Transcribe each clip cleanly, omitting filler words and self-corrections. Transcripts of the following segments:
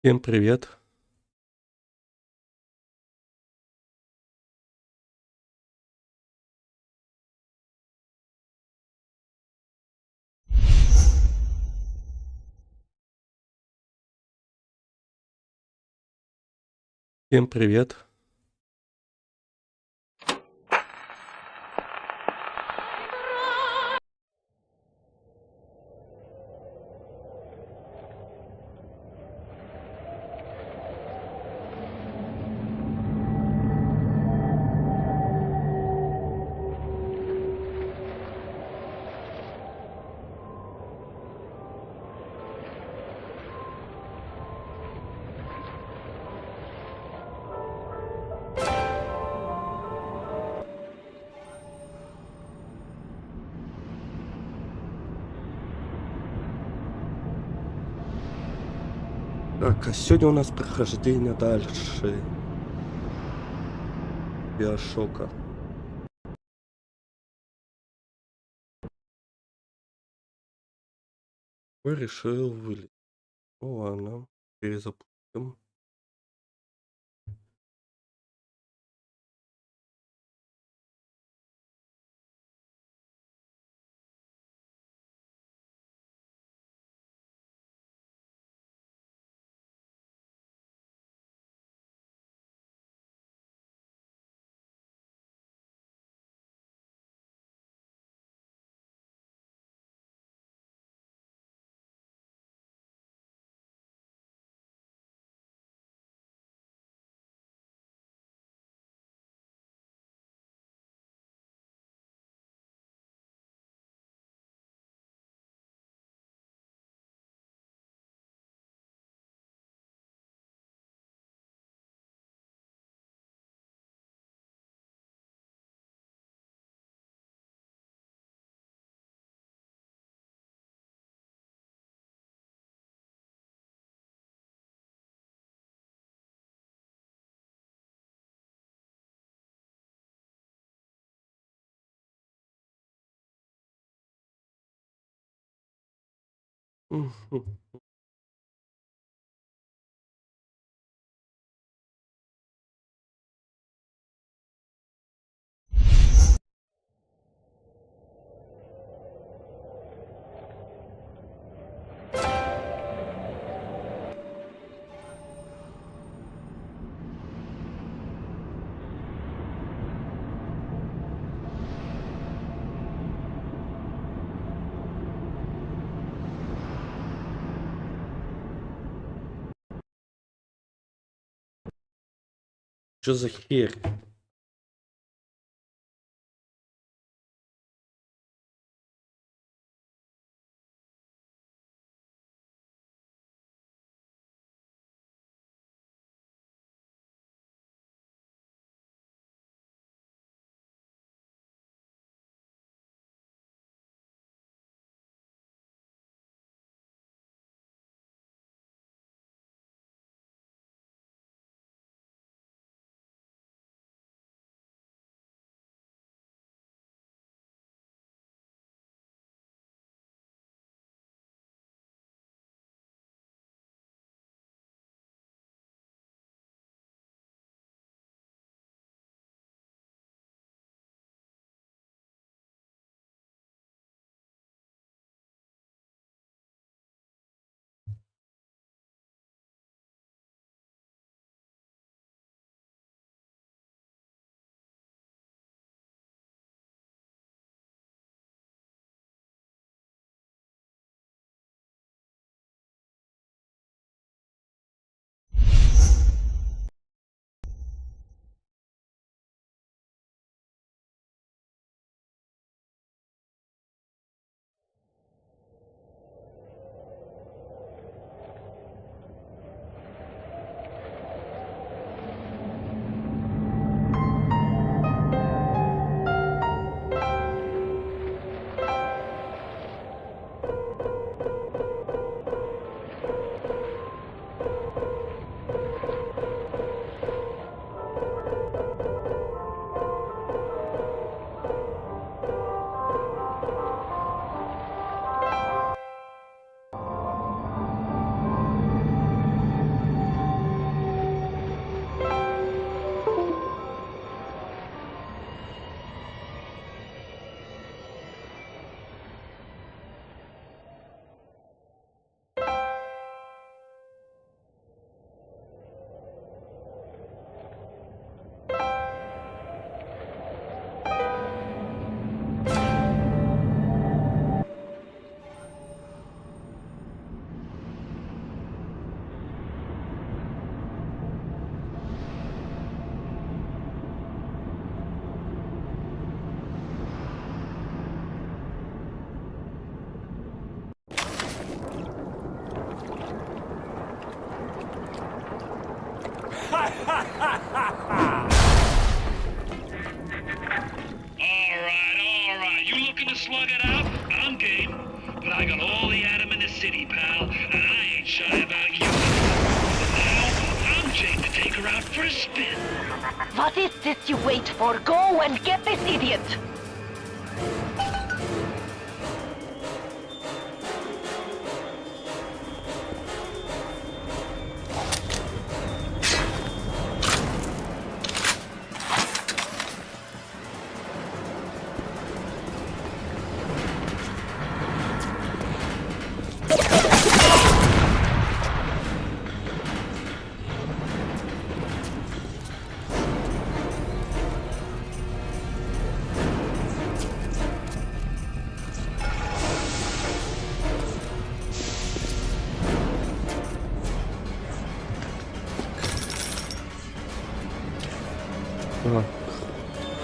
Всем привет. Всем привет. Так, а сегодня у нас прохождение дальше BioShock. Вы решил вылезть. Ну ладно, перезапустим. Мгм. Что за херь? Alright. You looking to slug it out? I'm game. But I got all the Adam in the city, pal, and I ain't shy about you. Now, I'm game to take her out for a spin. What is this you wait for? Go and get this idiot!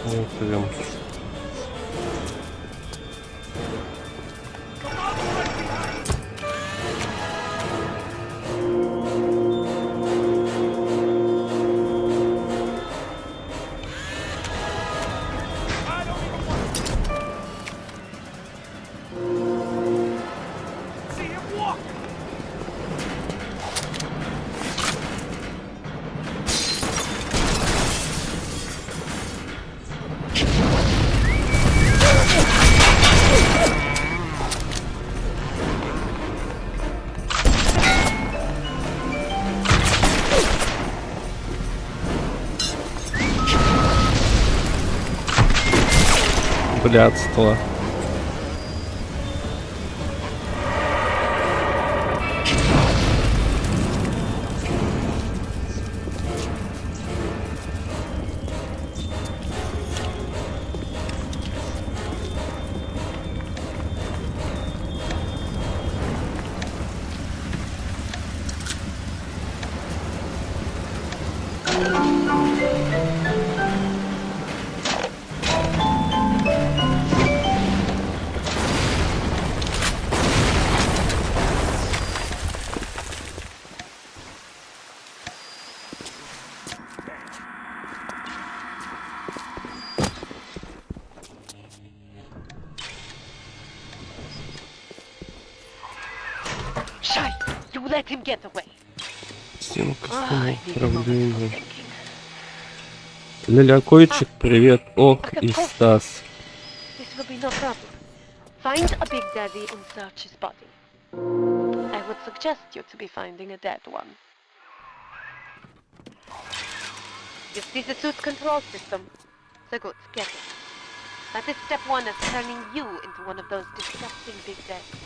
Так, прям. Блядство. Shy! You let him get away! Стенка I need a moment for управления. thinking. Лялякойчик, привет, Ок и Стас. This will be no problem. Find a Big Daddy and search his body. I would suggest you to be finding a dead one. You see the suit's control system? So good, get it. That is step one of turning you into one of those disgusting Big Daddies.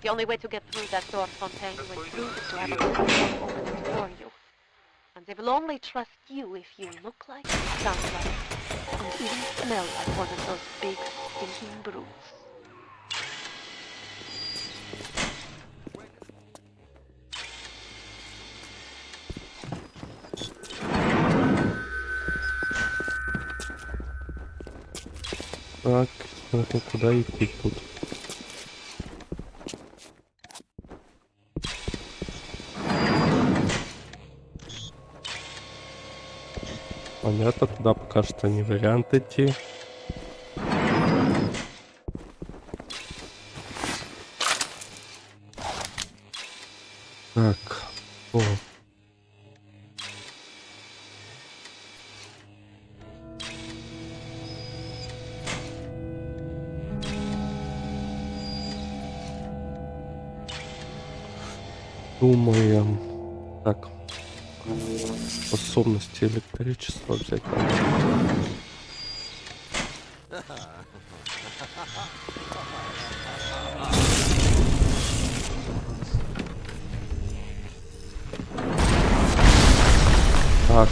The only way to get through that door Fontaine went through is to have a control open it for you. And they will only trust you if you look like, sound like, and even smell like one of those big, stinking brutes. Так, смотри, куда идти тут? Понятно, туда пока что не вариант идти. Так, о. Думаем. Так. Способности электричества взять надо. Так.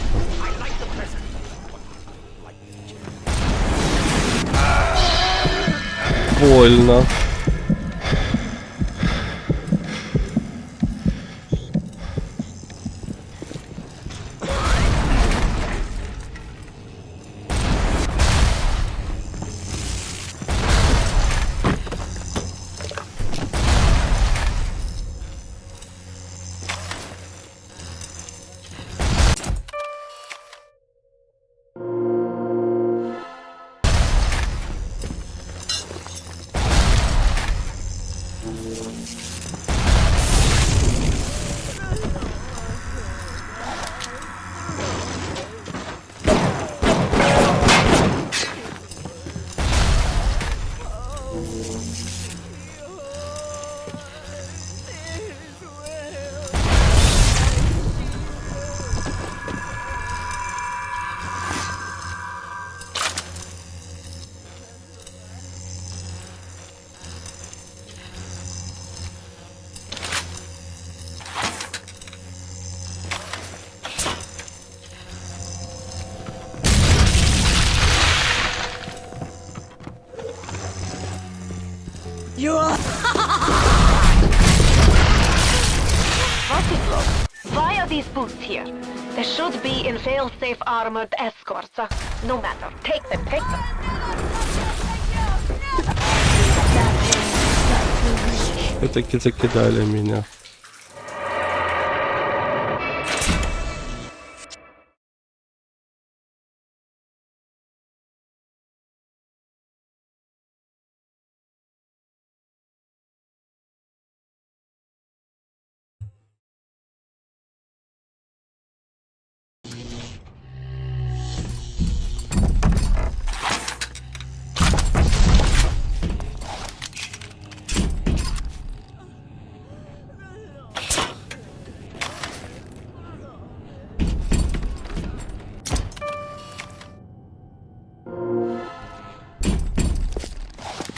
Больно. Why are these boots here? They should be in fail-safe armored escorts. No matter. Take them, take them. Все-таки закидали меня.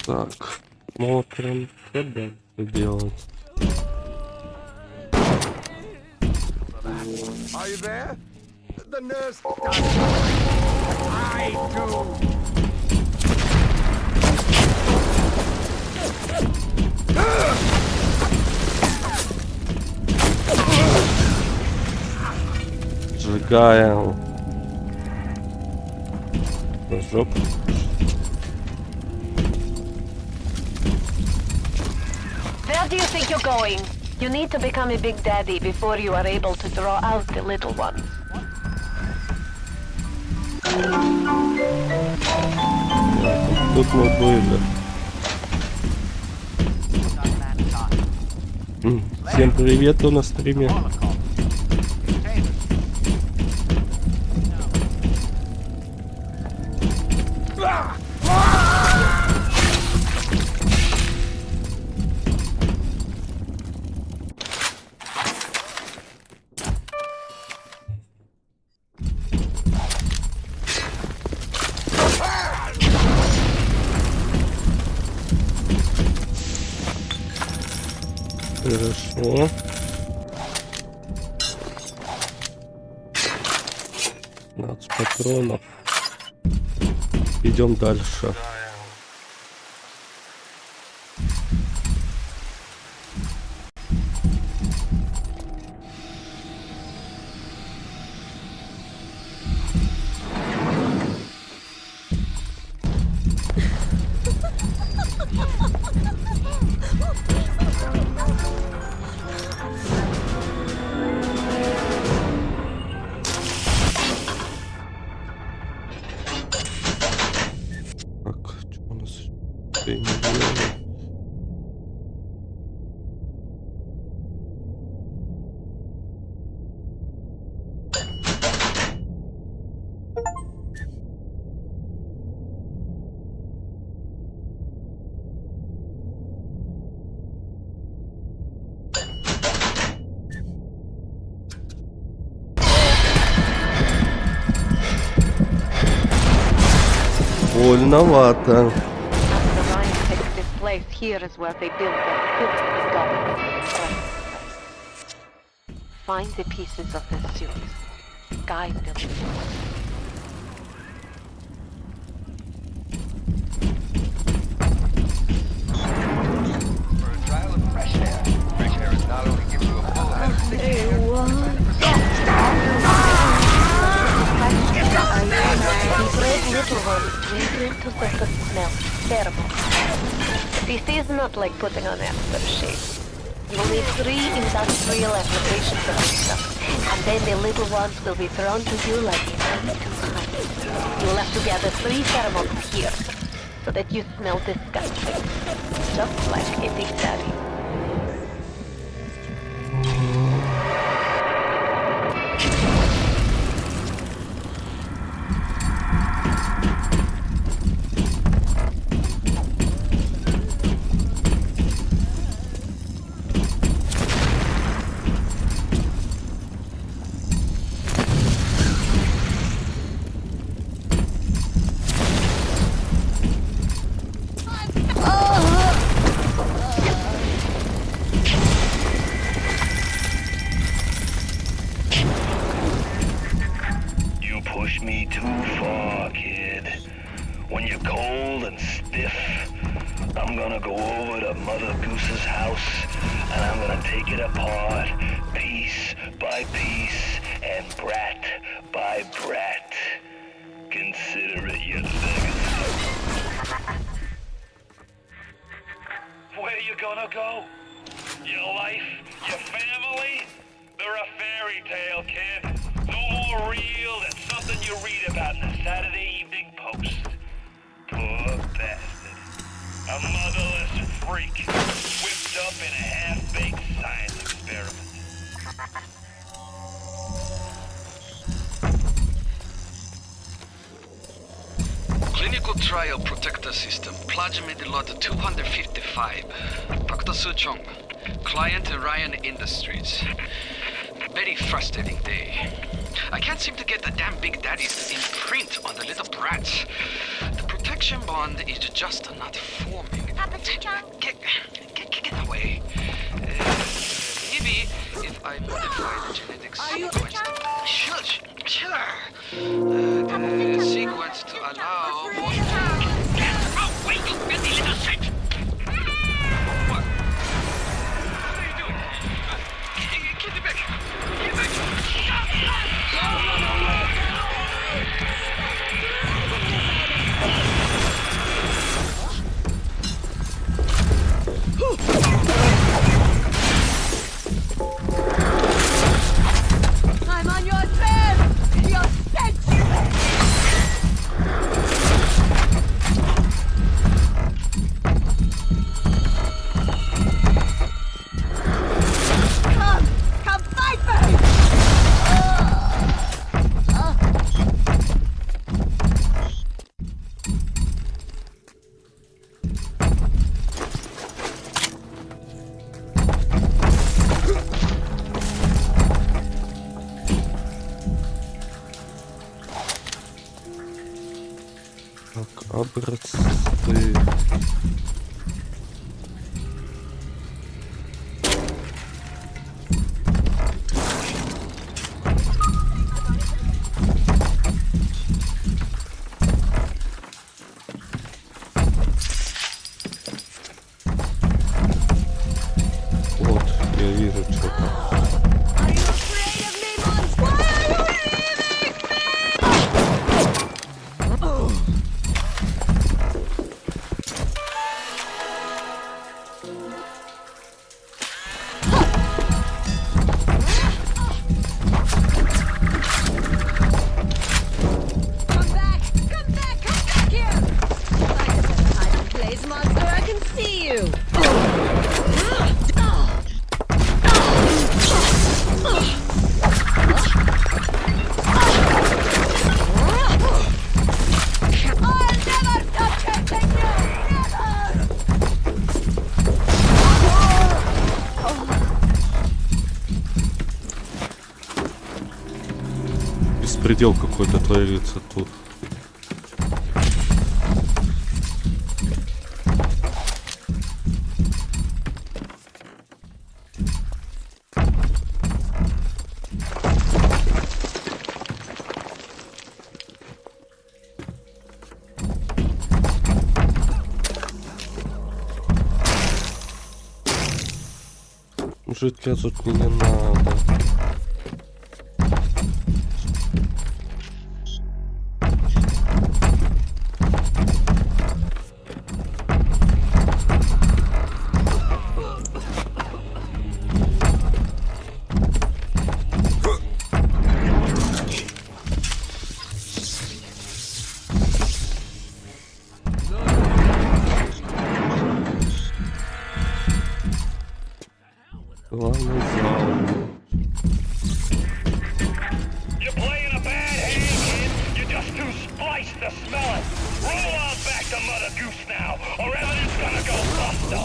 Так, смотрим, что дальше делать. Are you there? The nurse. I do. Сжигаем. Прыжок. Where do you think you're going? You need to become a big daddy before you are able to draw out the little ones. Тут мы были. Всем привет, кто на стриме. Хорошо. 15 патронов. Идем дальше. Больновато. Here is where they build their filthy government. Find the pieces of the series. Guide them. For a trial of fresh air. Fresh air is not only gives you a full head of Little ones twinkling to the smell. Terrible. This is not like putting on aftershave. You will need 3 industrial applications of this stuff, and then the little ones will be thrown to you like into honey. You will have to gather 3 pheromones here, so that you smell disgusting. Just like a big daddy. Push me too far, kid. When you're cold and stiff, I'm gonna go over to Mother Goose's house, and I'm gonna take it apart, piece by piece, and brat by brat. Consider it your legacy. Where you gonna go? Your life? Your family? They're a fairy tale, kid. No more real than something you read about in the Saturday Evening Post. Poor bastard. A motherless freak, whipped up in a half-baked science experiment. Clinical trial protector system, plasmid lot 255. Dr. Suchong, client Ryan Industries. Very frustrating day. I can't seem to get the damn Big Daddy's imprint on the little brats. The protection bond is just not forming. Papa Suchong? Get away. Maybe if I modify the genetic sequence... Shush! The sequence to allow for... Oh, wait, you filthy little shit! What? What are you doing? Get it back! Get back! I'm on your trail! You're dead! Come fight me! Так, образцы. Вот, я вижу что-то. Are you afraid of me, monster? Why are you Come back here! Find a better hiding place, monster. I can see you. I'll never touch anything new! Never! Беспредел какой-то творится тут. Мужик, я тут мне не надо. Главный зал. You're playing a bad hand, kid. You're just too spliced to smell it. Roll on back to Mother Goose now, or everything's gonna go busto.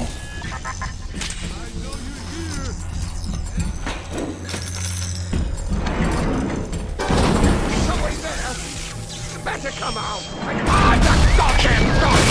Somebody better come out! Ah, that goddamn dog!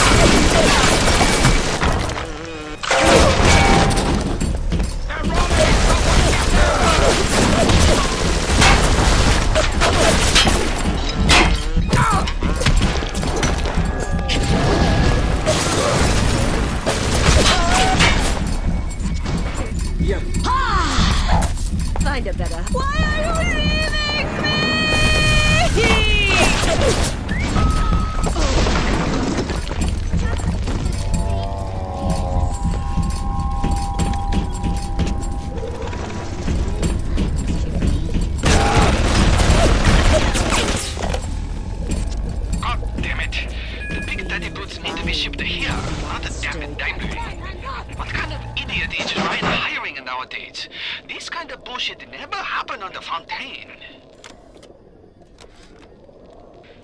bullshit never happened on the fountain.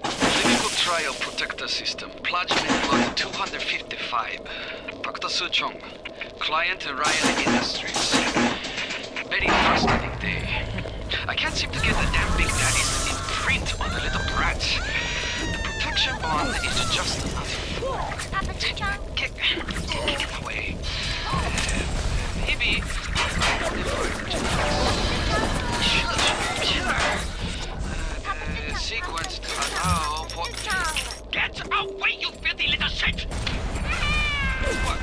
Clinical trial protector system. Plasma load 255. Dr. Suchong. Client Ryan Industries. Very frustrating day. I can't seem to get the damn Big Daddy's imprint on the little brats. The protection bond is just enough. Get away. Maybe. Sequence to allow for. Get away, you filthy little shit! What?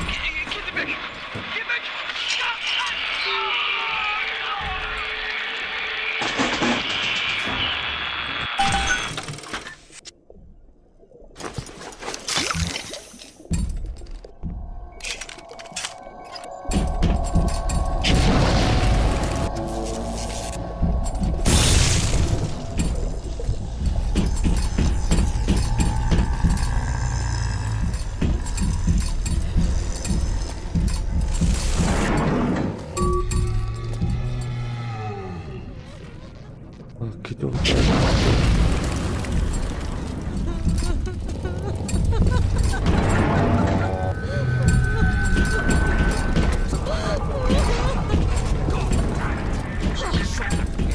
Get back! Get back! Так, идем.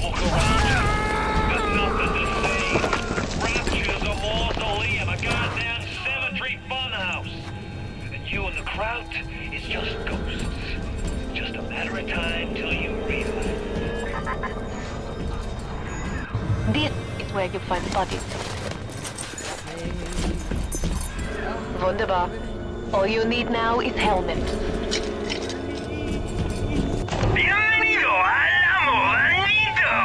Look around you. There's nothing to see. Rapture's a mausoleum, a goddamn cemetery funhouse. And you and the crowd is just ghosts. Just a matter of time till you realize. This is where you find bodies. Wunderbar. All you need now is helmets. Bienvenido al Moranito!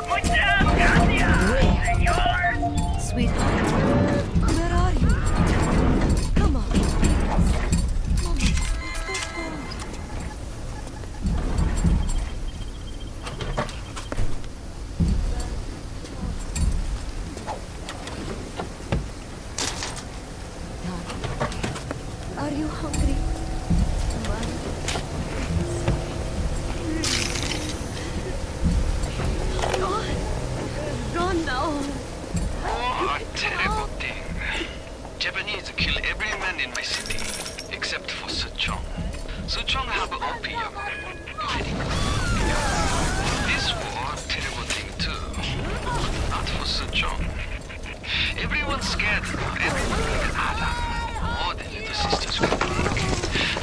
Muchas gracias, señor! Sweetheart, where are you? Come on. Mama, let's go home. Darling, are you hungry? Run now. Oh, a terrible thing. Japanese kill every man in my city, except for Suchong. Suchong have opium. Very good. This war, terrible thing too. Not for Suchong. Everyone's scared now. Everyone but Adam. Oh, the little sisters got weak.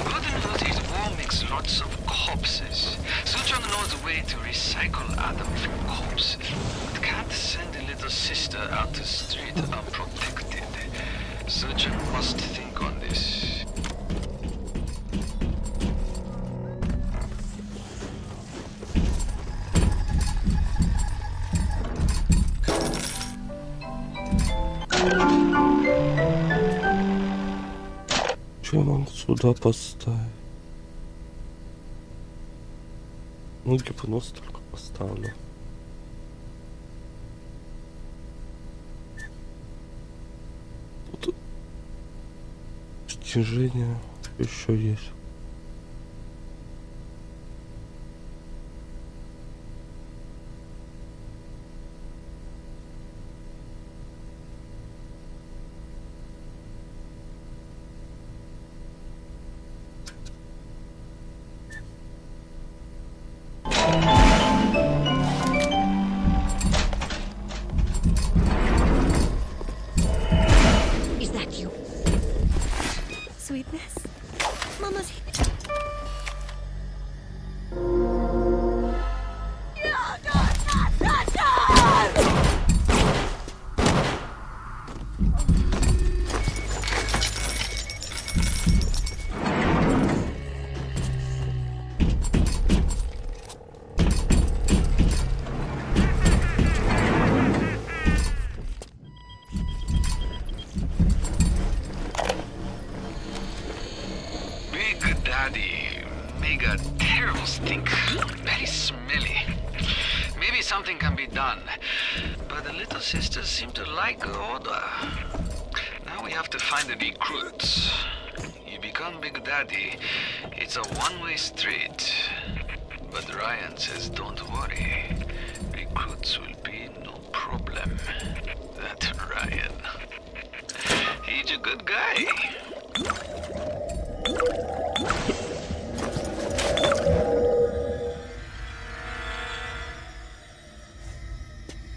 Good news is war makes lots of corpses. Suchong knows a way to recycle Adam from corpses. But can't send a little sister out the street unprotected. Suchong must think on this. Что я могу сюда поставить? Ну, гипноз только поставлю. Тут стяжение еще есть. Is that you? Sweetness? Mama's Very smelly. Maybe something can be done. But the little sisters seem to like order. Now we have to find the recruits. You become Big Daddy, it's a one-way street. But Ryan says don't worry. Recruits will be no problem. That Ryan. He's a good guy.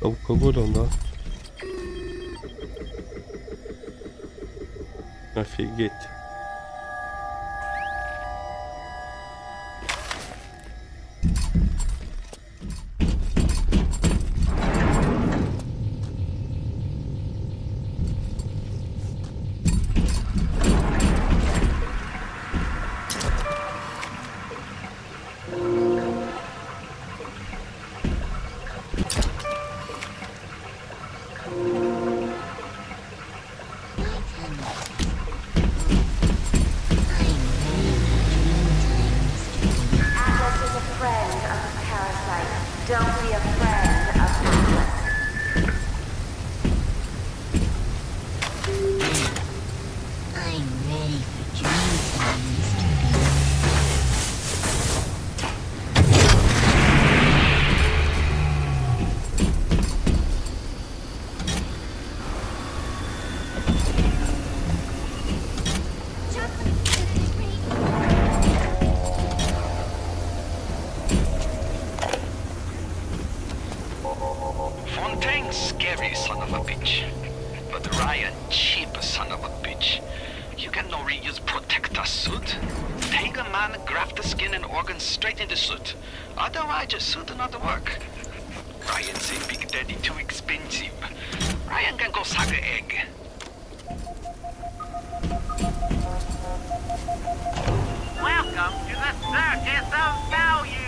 Алкоголь у нас. Офигеть. Scary son of a bitch. But Ryan, cheap son of a bitch. You can no reuse protector suit. Take a man, graft the skin and organs straight into suit. Otherwise, your suit not work. Ryan say Big Daddy too expensive. Ryan can go suck an egg. Welcome to the circus of value.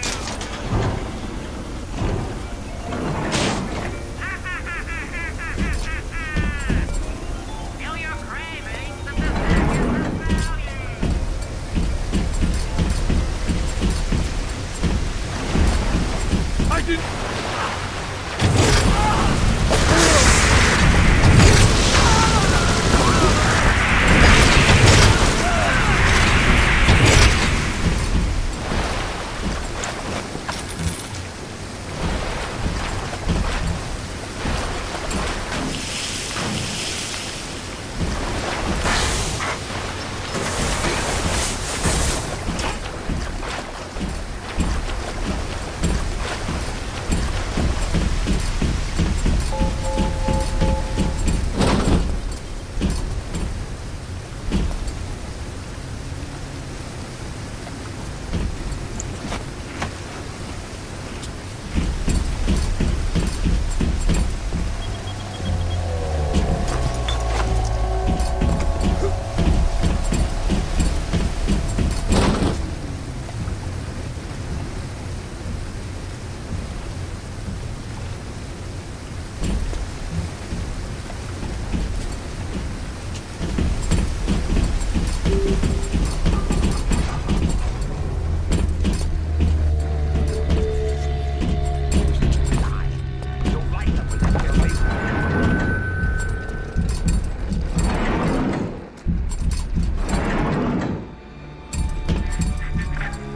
Feel your cravings at the circus of value. I did.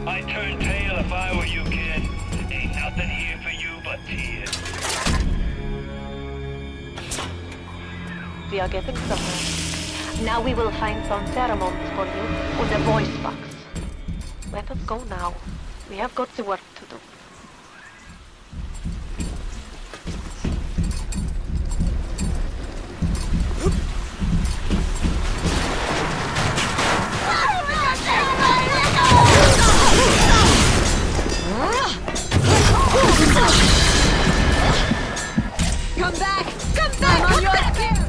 I'd turn tail if I were you, kid. Ain't nothing here for you but tears. We are getting somewhere. Now we will find some pheromones for you and a voice box. Let us go now. We have got the work to do. Come back! Come back! I'm on your tail!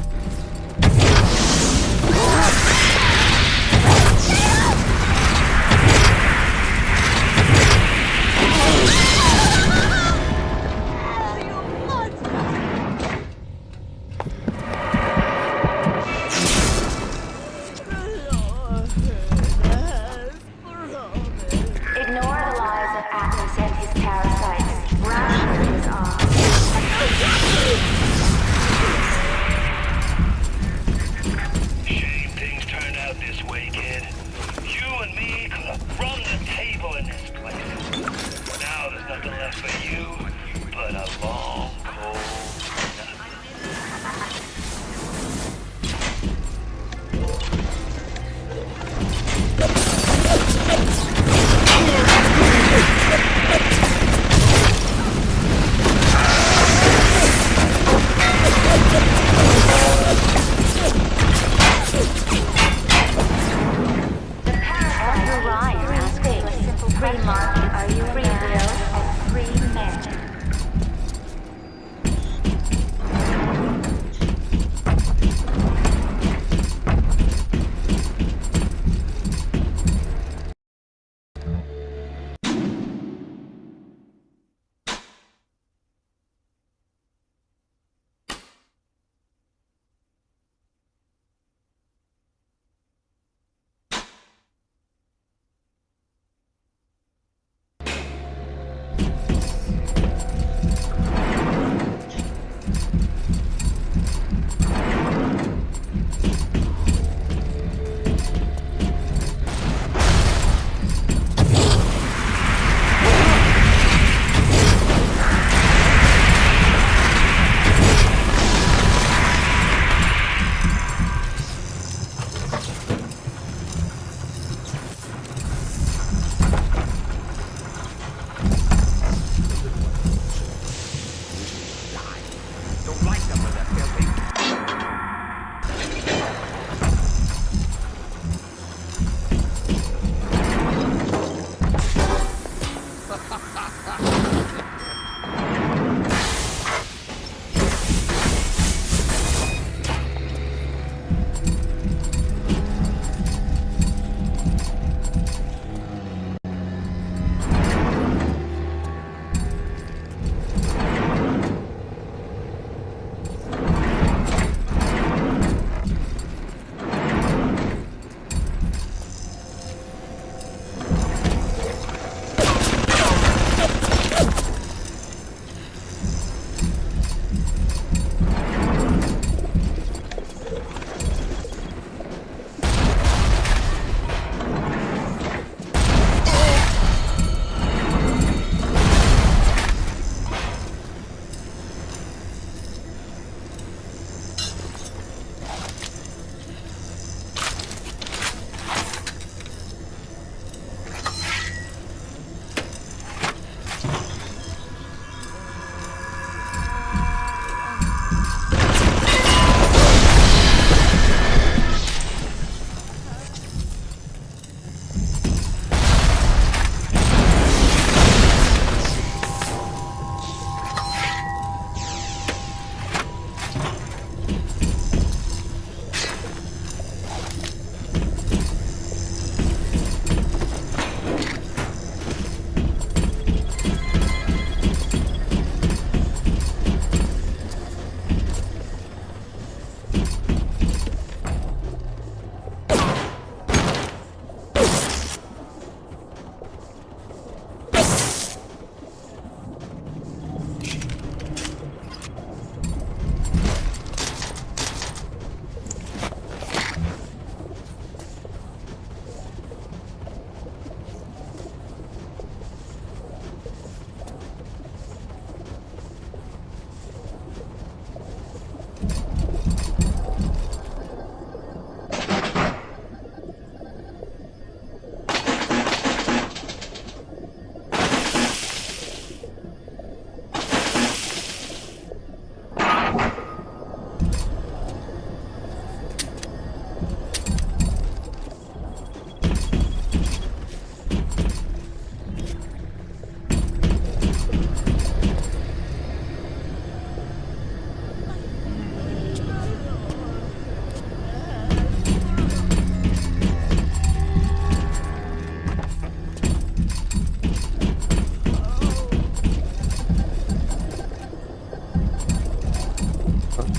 his parasites, rapture his arms. Shame things turned out this way, kid. You and me could have run the table in this place. Now there's nothing left for you but a long, cold night. Ryan asked you a simple free market, are you free will and free merit? Don't like them when they're filthy.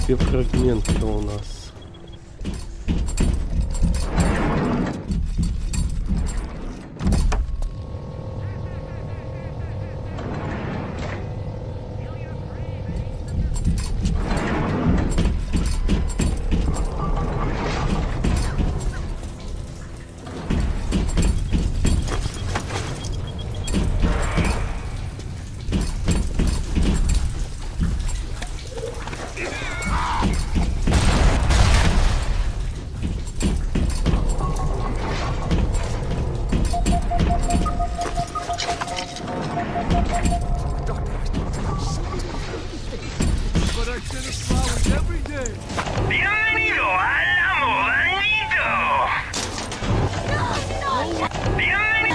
Две фрагменты у нас. Bienvenido al Amoranido. Bienvenido.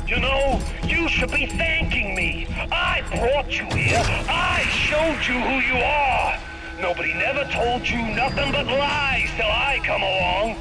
You know, you should be thanking me. I brought you here. I showed you who you are. Nobody never told you nothing but lies till I come along.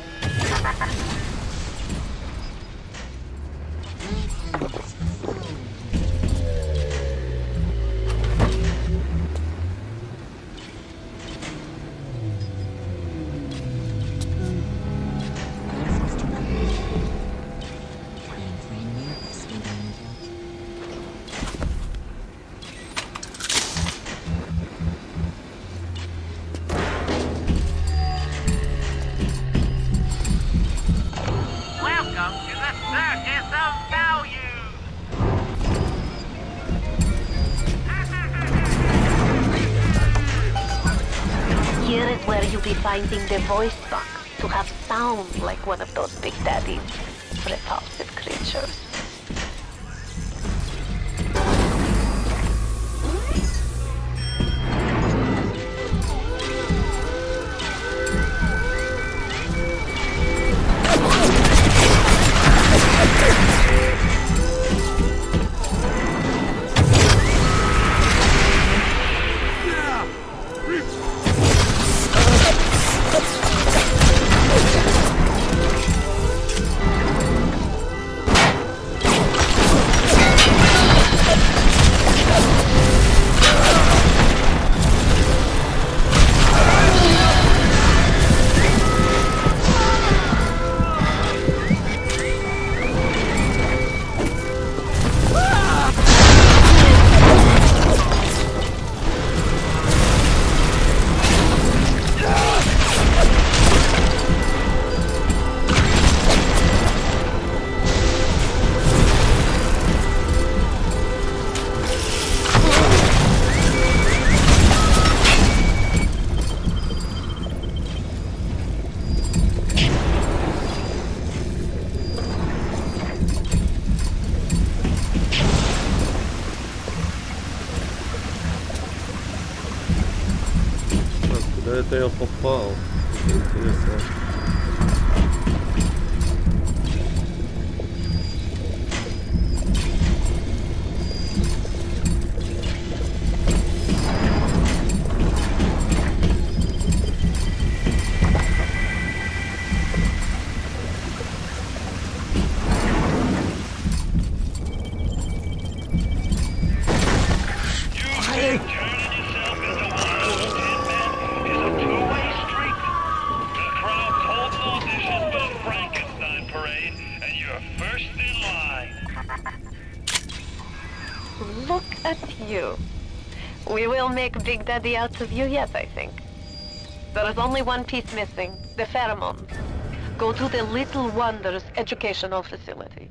Welcome to the Circus of Value. Here is where you'll be finding the voice box to have sound like one of those Big Daddy's repulsive creatures. Куда это я попал? Интересно. Look at you. We will make Big Daddy out of you yet, I think. There is only one piece missing, the pheromones. Go to the Little Wonders educational facility.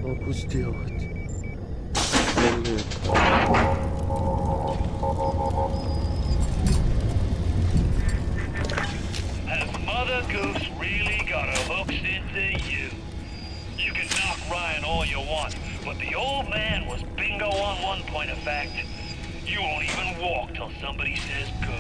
Могу сделать. Блин. Has Mother Goose really got her hooks into you? You can knock Ryan all you want, but the old man was bingo on one point of fact. You won't even walk till somebody says go.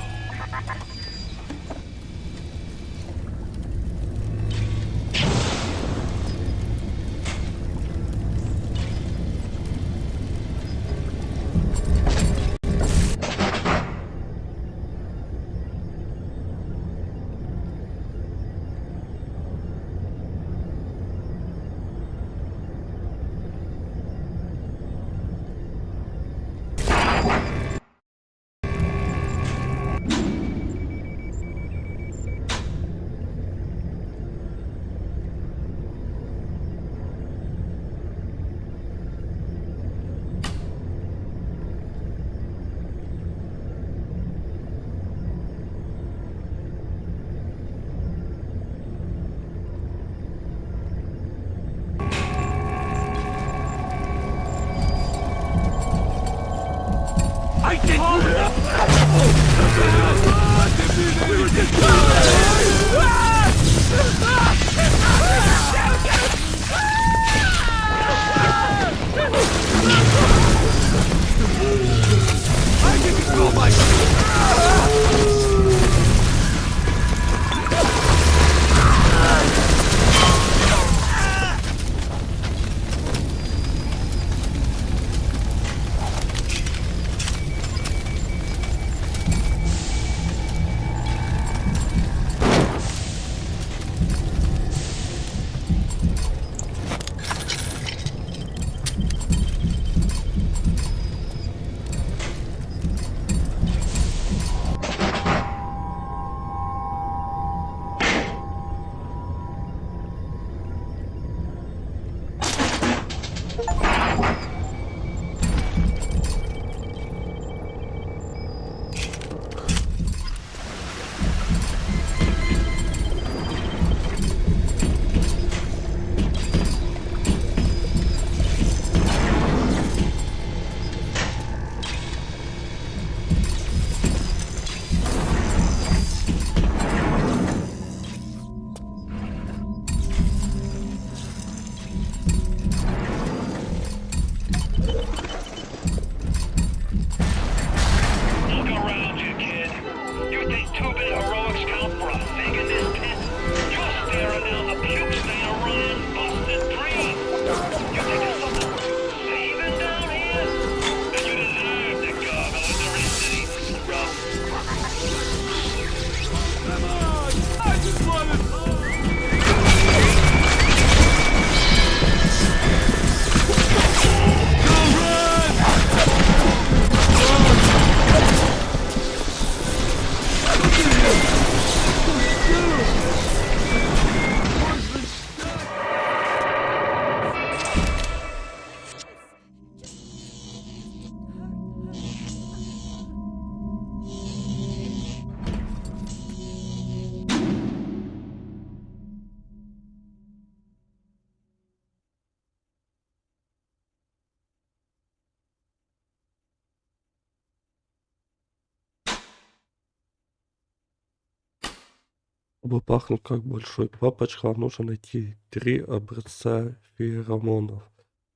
Чтобы пахнуть как большой папочка, нужно найти 3 образца феромонов.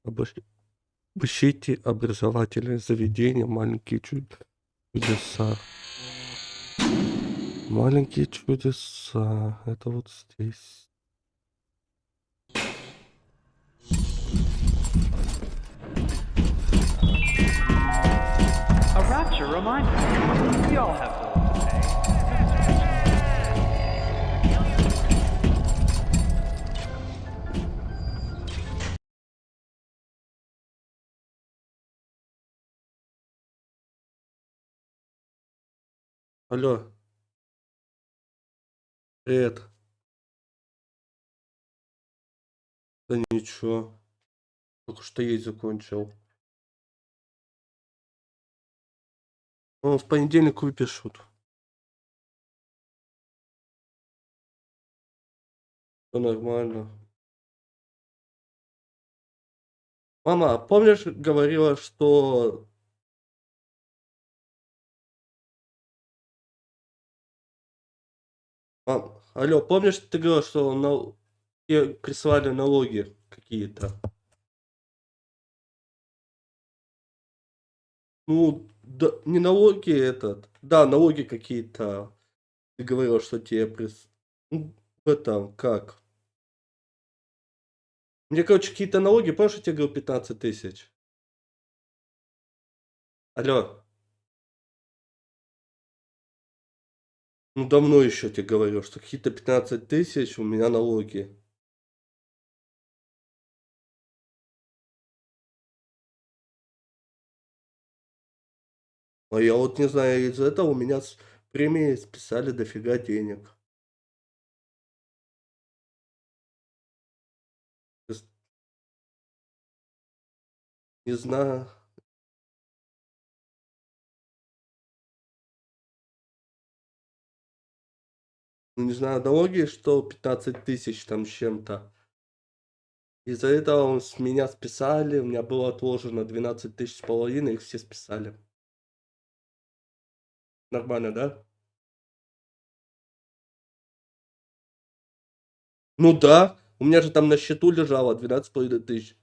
Обыщите образовательные заведения, маленькие чудеса. Маленькие чудеса. Это вот здесь. a reminder. We all have bills to pay. Алло, привет. Да ничего, только что есть закончил. Ну, в понедельник выпишут. Все нормально. Мама, а помнишь, говорила, что... Алло, помнишь, ты говорила, что тебе присылали налоги какие-то? Ну, да, не налоги этот. Да, налоги какие-то. Ты говорил, что тебе в этом, как? Мне, короче, какие-то налоги, помнишь, я тебе говорил 15 тысяч? Алло, ну давно еще тебе говорил, что какие-то 15 тысяч у меня налоги. А я вот не знаю, из-за этого у меня с премии списали дофига денег. С- Не знаю. Ну, не знаю, налоги, что 15 тысяч там с чем-то. Из-за этого с меня списали, у меня было отложено 12 тысяч с половиной, их все списали. Нормально, да? Ну да, у меня же там на счету лежало 12,5 тысяч.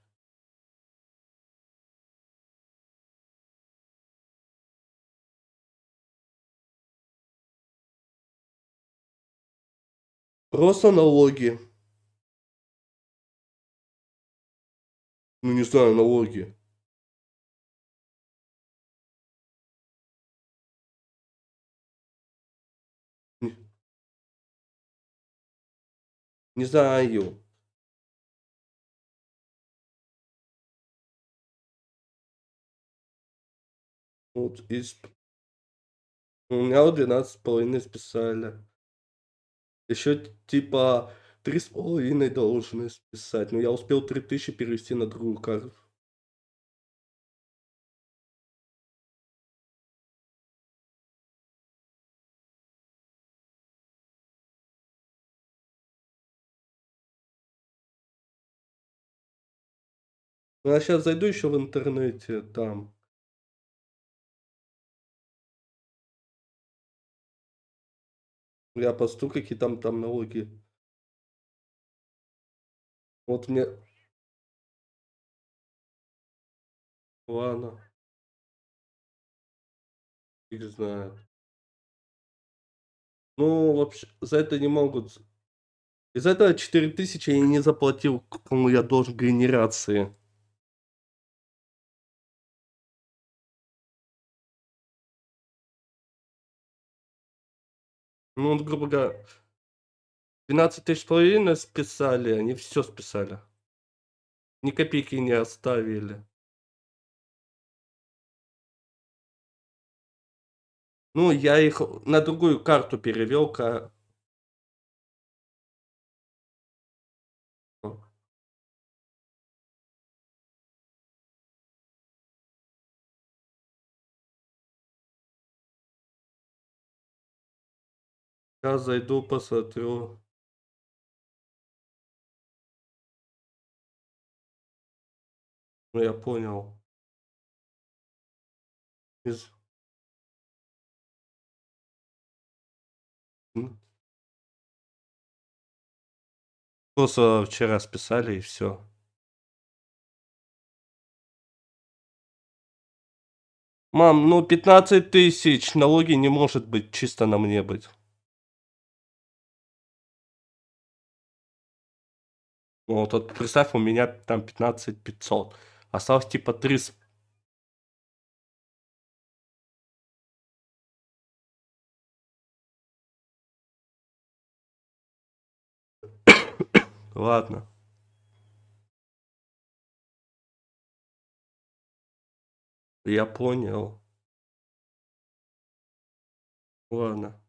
Просто налоги. Ну не знаю, налоги. Не, не знаю. Вот у меня вот 12,5 списали. Еще типа 3,5 должны списать. Но я успел 3000 перевести на другую карту. Ну, я сейчас зайду еще в интернете, там. Я посту, какие там налоги. Вот мне... Ладно, фиг знает. Ну, вообще, за это не могут... Из этого 4000 я не заплатил, кому я должен генерации. Ну, вот, грубо говоря, 12 тысяч с половиной списали, они все списали. Ни копейки не оставили. Ну, я их на другую карту перевел. Сейчас зайду, посмотрю. Ну, я понял. Из- м, Просто вчера списали и все. Мам, ну 15 тысяч, налоги не может быть, чисто на мне быть. Вот представь, у меня там 15 500. Осталось типа 3 ладно. Я понял. Ладно.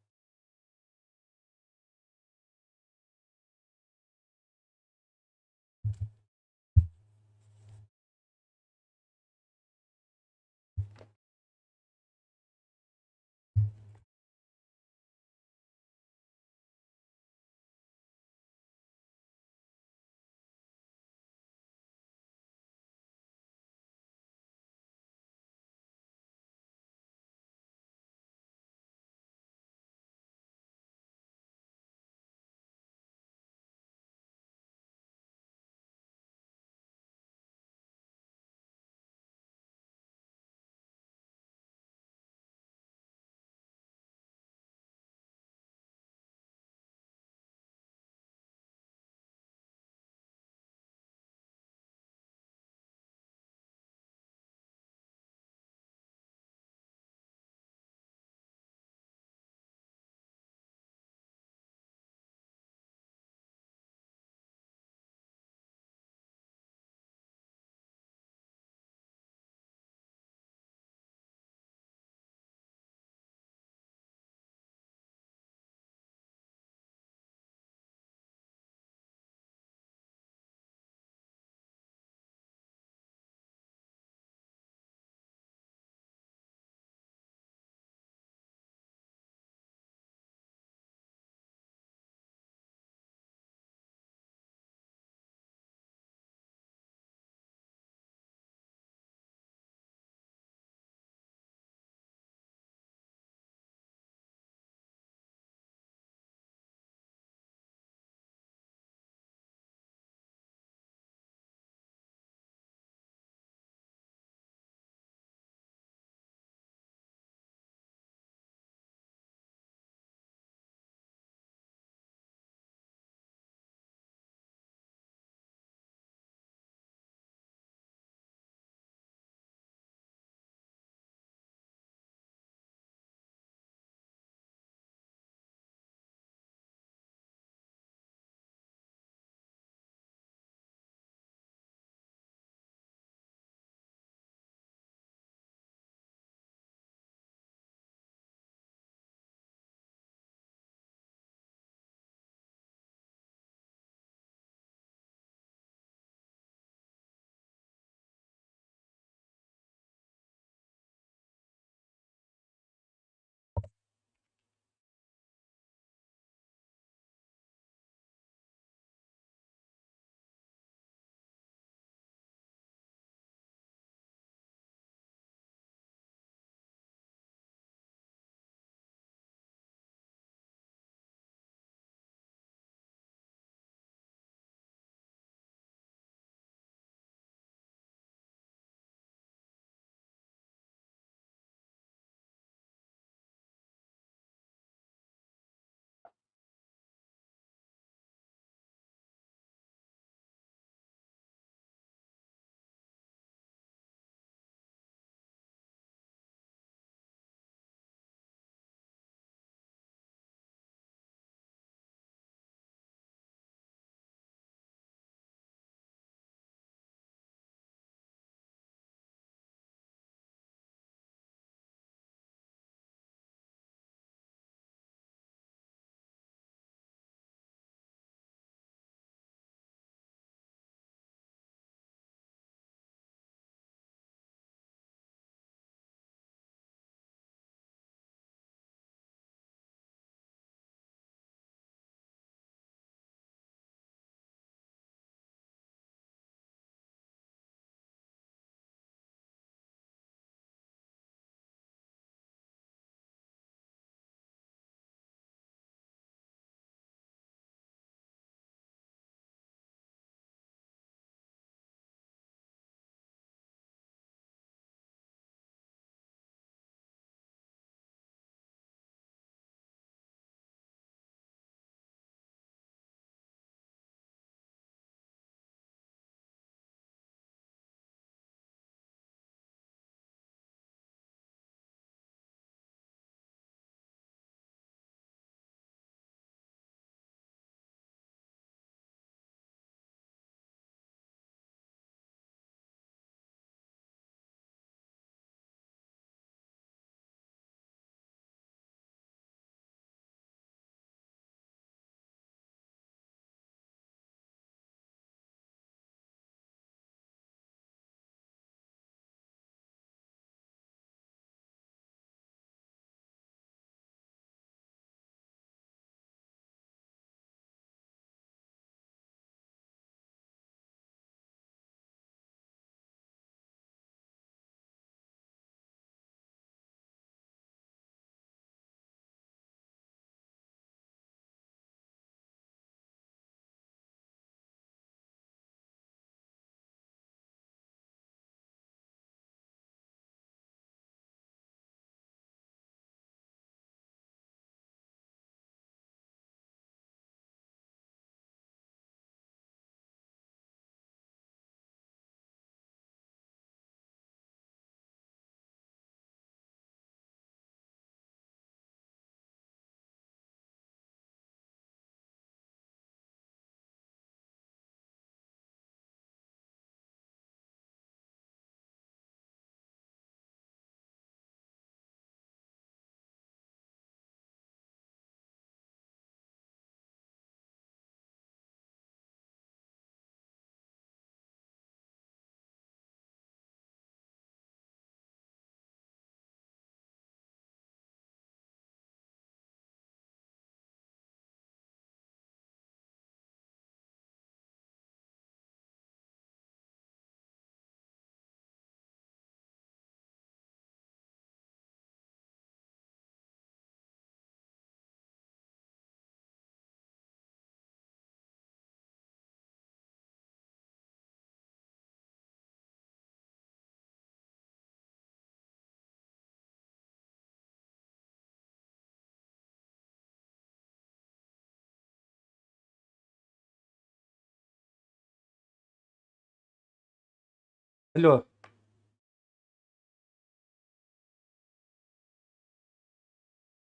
Алло.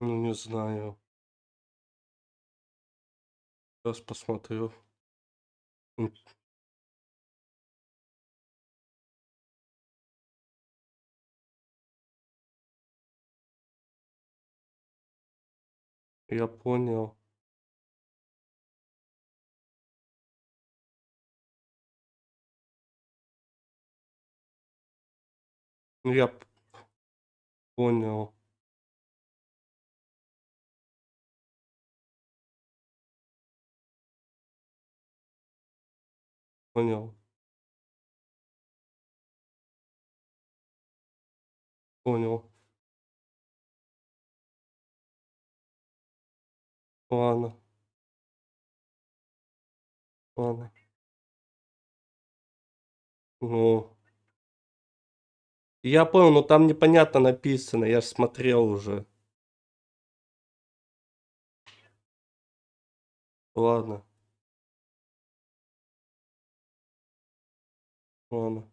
Ну, не знаю. Сейчас посмотрю. М, Я понял. Ну, я понял. Понял. Понял. Ладно. Ладно. Ну, я понял, но там непонятно написано. Я ж смотрел уже. Ладно. Ладно.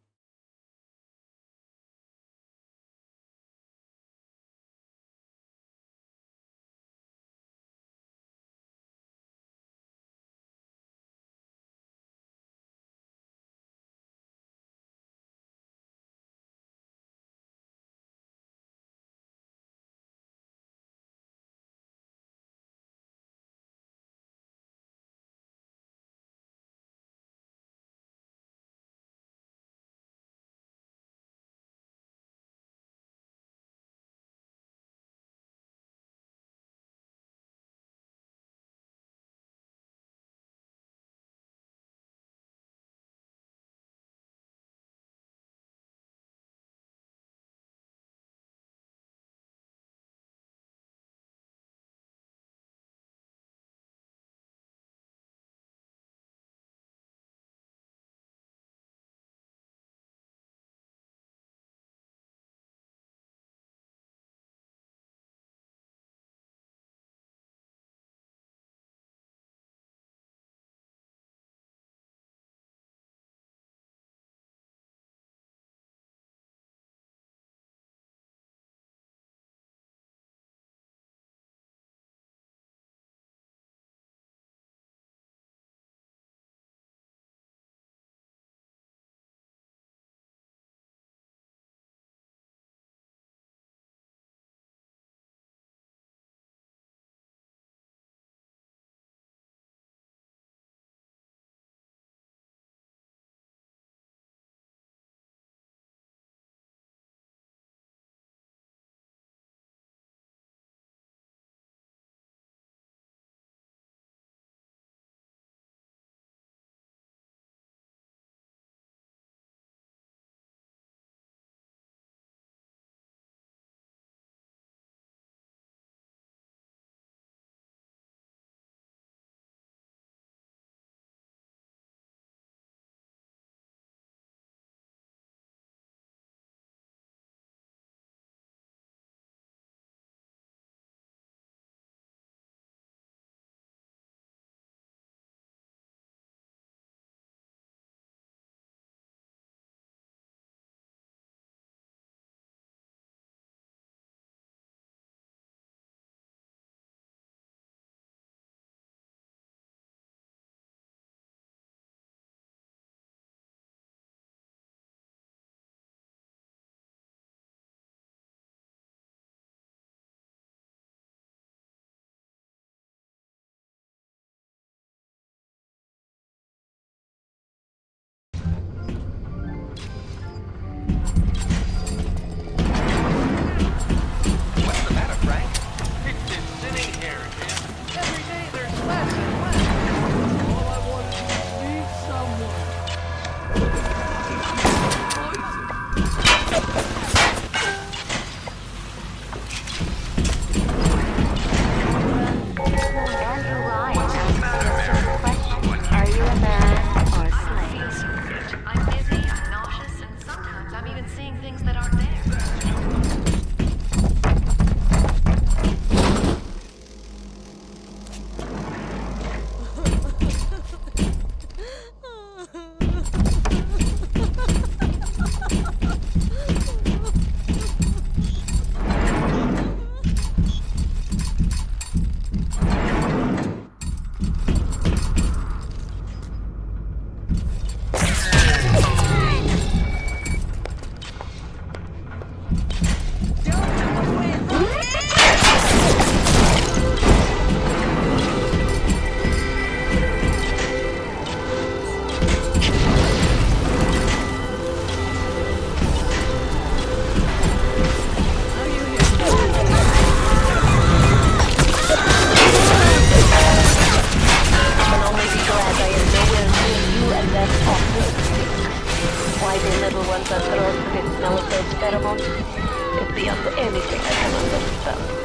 pheromones is beyond anything I can understand.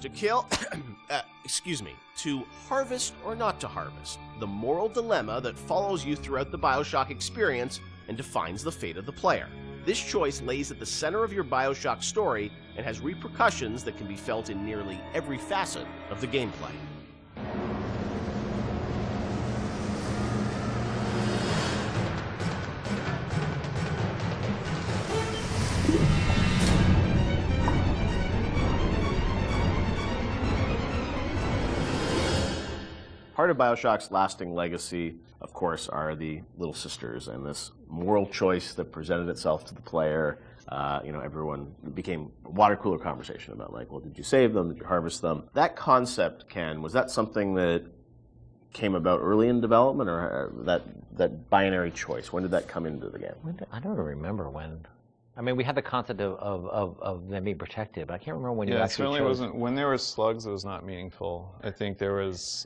To kill, excuse me, to harvest or not to harvest, the moral dilemma that follows you throughout the BioShock experience and defines the fate of the player. This choice lays at the center of your BioShock story and has repercussions that can be felt in nearly every facet of the gameplay. Part of BioShock's lasting legacy, of course, are the little sisters and this moral choice that presented itself to the player. Everyone became a water cooler conversation about, like, well, did you save them? Did you harvest them? That concept, Ken, was that something that came about early in development, or that binary choice? When did that come into the game? I don't remember when. I mean, we had the concept of them being protected, but I can't remember when you actually certainly chose. wasn't. When there were slugs, it was not meaningful. I think there was.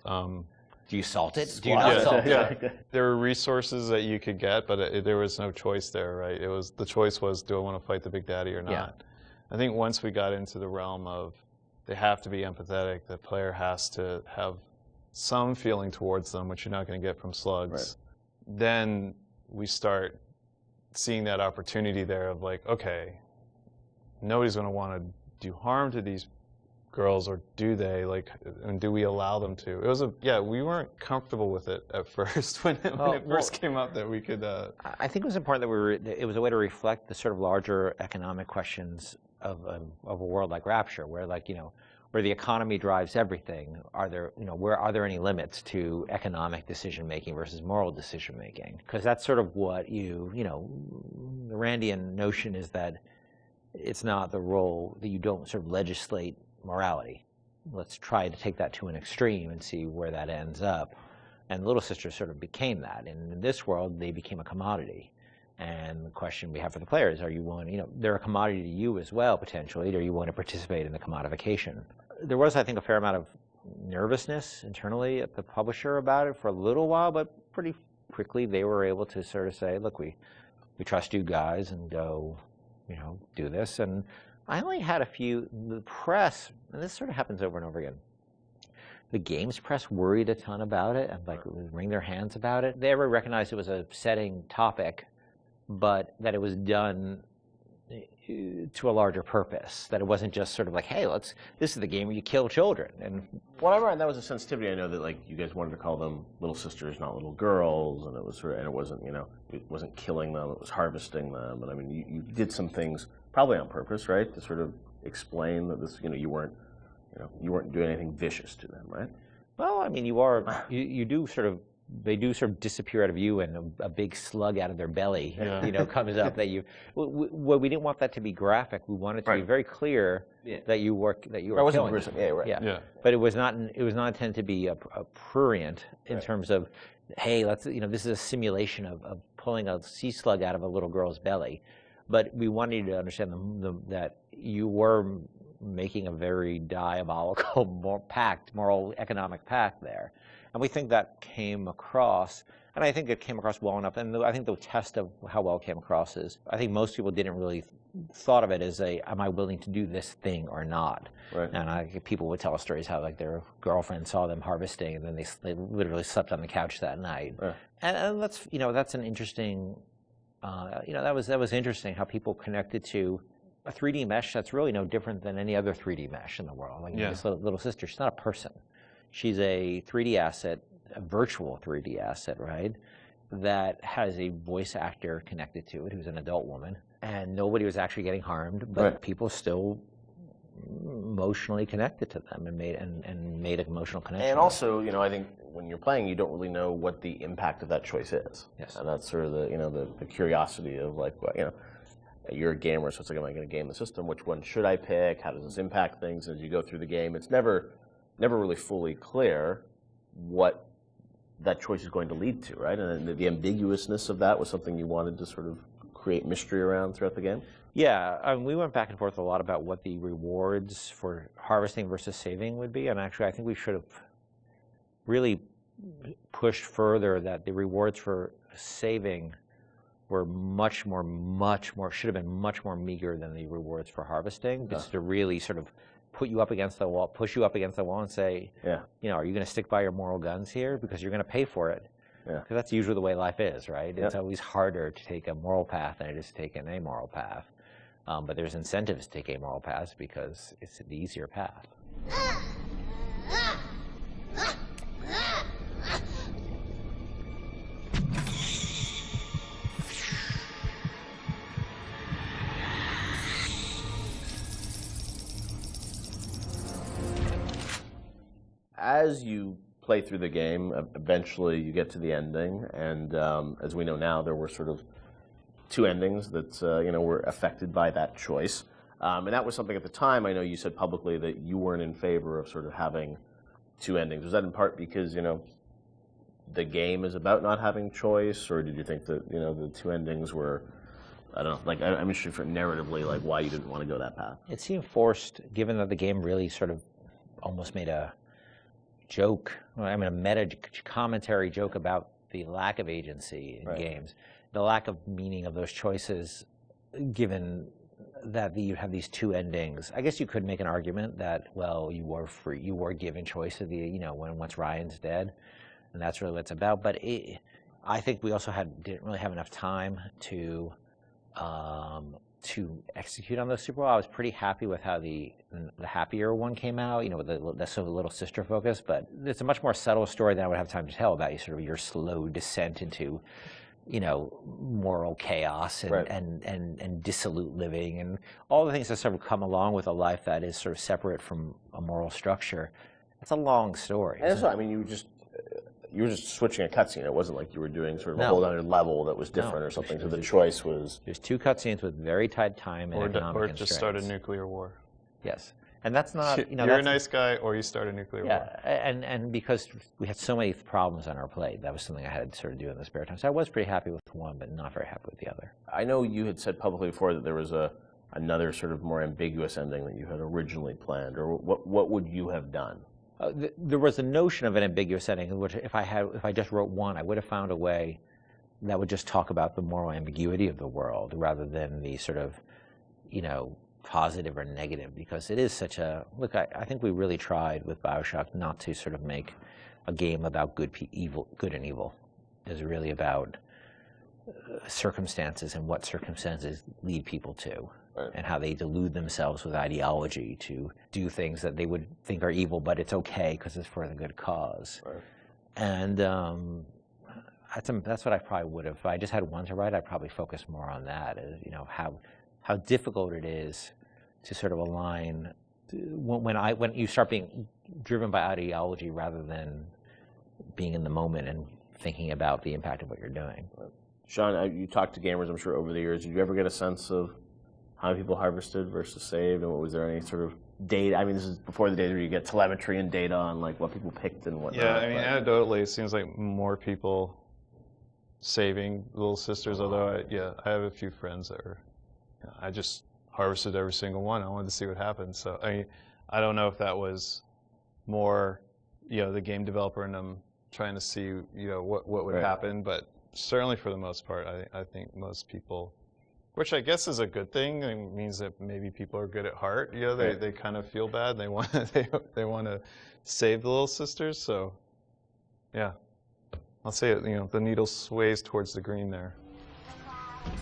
Do you salt it? Do you not salt it? Yeah. There were resources that you could get, but there was no choice there, right? The choice was, do I want to fight the Big Daddy or not? Yeah. I think once we got into the realm of they have to be empathetic, the player has to have some feeling towards them, which you're not going to get from slugs. Right. Then we start seeing that opportunity there of, like, okay, nobody's going to want to do harm to these girls, or do they? Like, and do we allow them to? It was we weren't comfortable with it at first when it first came up that we could. I think it was important that it was a way to reflect the sort of larger economic questions of a world like Rapture, where, like, where the economy drives everything. Are there any limits to economic decision making versus moral decision making? Because that's sort of what the Randian notion is, that it's not the role that you don't sort of legislate morality. Let's try to take that to an extreme and see where that ends up. And Little Sisters sort of became that. And in this world, they became a commodity. And the question we have for the players, are you willing, they're a commodity to you as well, potentially, or you want to participate in the commodification? There was, I think, a fair amount of nervousness internally at the publisher about it for a little while, but pretty quickly they were able to sort of say, look, we trust you guys, and go, do this. And I only had a few. The press, and this sort of happens over and over again, the games press worried a ton about it and, like, would wring their hands about it. They ever recognized it was a setting topic, but that it was done to a larger purpose, that it wasn't just sort of like, hey, this is the game where you kill children. And whatever, and that was a sensitivity. I know that, like, you guys wanted to call them little sisters, not little girls, and it wasn't, it wasn't killing them, it was harvesting them. And I mean, you did some things probably on purpose, right, to sort of explain that this, you weren't doing anything vicious to them, right? Well, I mean, you do sort of, they do sort of disappear out of you, and a big slug out of their belly, comes up that you. Well, we didn't want that to be graphic. We wanted to be very clear that you were killing them. Yeah, right. Yeah. But it was not intended to be a prurient in terms of, hey, this is a simulation of pulling a sea slug out of a little girl's belly. But we wanted you to understand that you were making a very diabolical moral economic pact there. And we think that came across, and I think it came across well enough. And I think the test of how well it came across is, I think most people didn't really thought of it as am I willing to do this thing or not? Right. And people would tell us stories how like their girlfriend saw them harvesting, and then they literally slept on the couch that night. Yeah. And that's that's an interesting, that was interesting how people connected to a 3D mesh that's really no different than any other 3D mesh in the world. Like this little sister, she's not a person. She's a 3D asset, a virtual 3D asset, right? That has a voice actor connected to it who's an adult woman. And nobody was actually getting harmed, but people still emotionally connected to them and made an emotional connection. And also, I think when you're playing, you don't really know what the impact of that choice is. Yes. And that's sort of the curiosity of like, you're a gamer, so it's like, am I going to game the system? Which one should I pick? How does this impact things? As you go through the game, it's never really fully clear what that choice is going to lead to, right? And the ambiguousness of that was something you wanted to sort of create mystery around throughout the game? Yeah, we went back and forth a lot about what the rewards for harvesting versus saving would be, and actually I think we should have really pushed further that the rewards for saving were much more, should have been much more meager than the rewards for harvesting, just to really sort of put you up against the wall, push you up against the wall and say, are you going to stick by your moral guns here? Because you're going to pay for it. Because that's usually the way life is, right? It's always harder to take a moral path than it is to take an amoral path. But there's incentives to take amoral paths because it's the easier path. As you play through the game, eventually you get to the ending, and as we know now, there were sort of two endings that were affected by that choice. And that was something at the time, I know you said publicly that you weren't in favor of sort of having two endings. Was that in part because, the game is about not having choice, or did you think that, the two endings were, I don't know, like, I'm interested for narratively, like, why you didn't want to go that path? It seemed forced, given that the game really sort of almost made a joke, a meta commentary joke about the lack of agency in games, the lack of meaning of those choices, given that you have these two endings. I guess you could make an argument that, well, you were free, you were given choice of the, once Ryan's dead, and that's really what it's about. But I think we also didn't really have enough time to execute on those super well. I was pretty happy with how the happier one came out, with the sort of little sister focus, but it's a much more subtle story than I would have time to tell about your slow descent into, moral chaos and dissolute living and all the things that sort of come along with a life that is sort of separate from a moral structure. It's a long story. And that's what, you were just switching a cutscene. It wasn't like you were doing sort of a whole other level that was different or something. So the choice was... There's two cutscenes with very tight time and economic constraints. Or just start a nuclear war. Yes. And that's not... You're a nice guy, or you start a nuclear war. And because we had so many problems on our plate, that was something I had to sort of do in the spare time. So I was pretty happy with one, but not very happy with the other. I know you had said publicly before that there was another sort of more ambiguous ending that you had originally planned, or what would you have done? There was a notion of an ambiguous ending, which if I just wrote one, I would have found a way that would just talk about the moral ambiguity of the world rather than the sort of, positive or negative, because it is such a, look, I think we really tried with BioShock not to sort of make a game about good and evil. It was really about circumstances and what circumstances lead people to. And how they delude themselves with ideology to do things that they would think are evil, but it's okay because it's for the good cause. Right. And that's what I probably would have. If I just had one to write, I'd probably focus more on that. How difficult it is to sort of align when you start being driven by ideology rather than being in the moment and thinking about the impact of what you're doing. Right. Sean, you talked to gamers, I'm sure, over the years. Did you ever get a sense of how many people harvested versus saved, and was there any sort of data? This is before the days where you get telemetry and data on like what people picked and whatnot. Yeah, anecdotally, it seems like more people saving little sisters. Although, I have a few friends that I just harvested every single one. I wanted to see what happened. So I don't know if that was more, the game developer in them trying to see, you know, what would Right. happen. But certainly for the most part, I think most people, which I guess is a good thing. It means that maybe people are good at heart. You know, they kind of feel bad. They want they want to save the little sisters. So, yeah, I'll say it. You know, the needle sways towards the green there.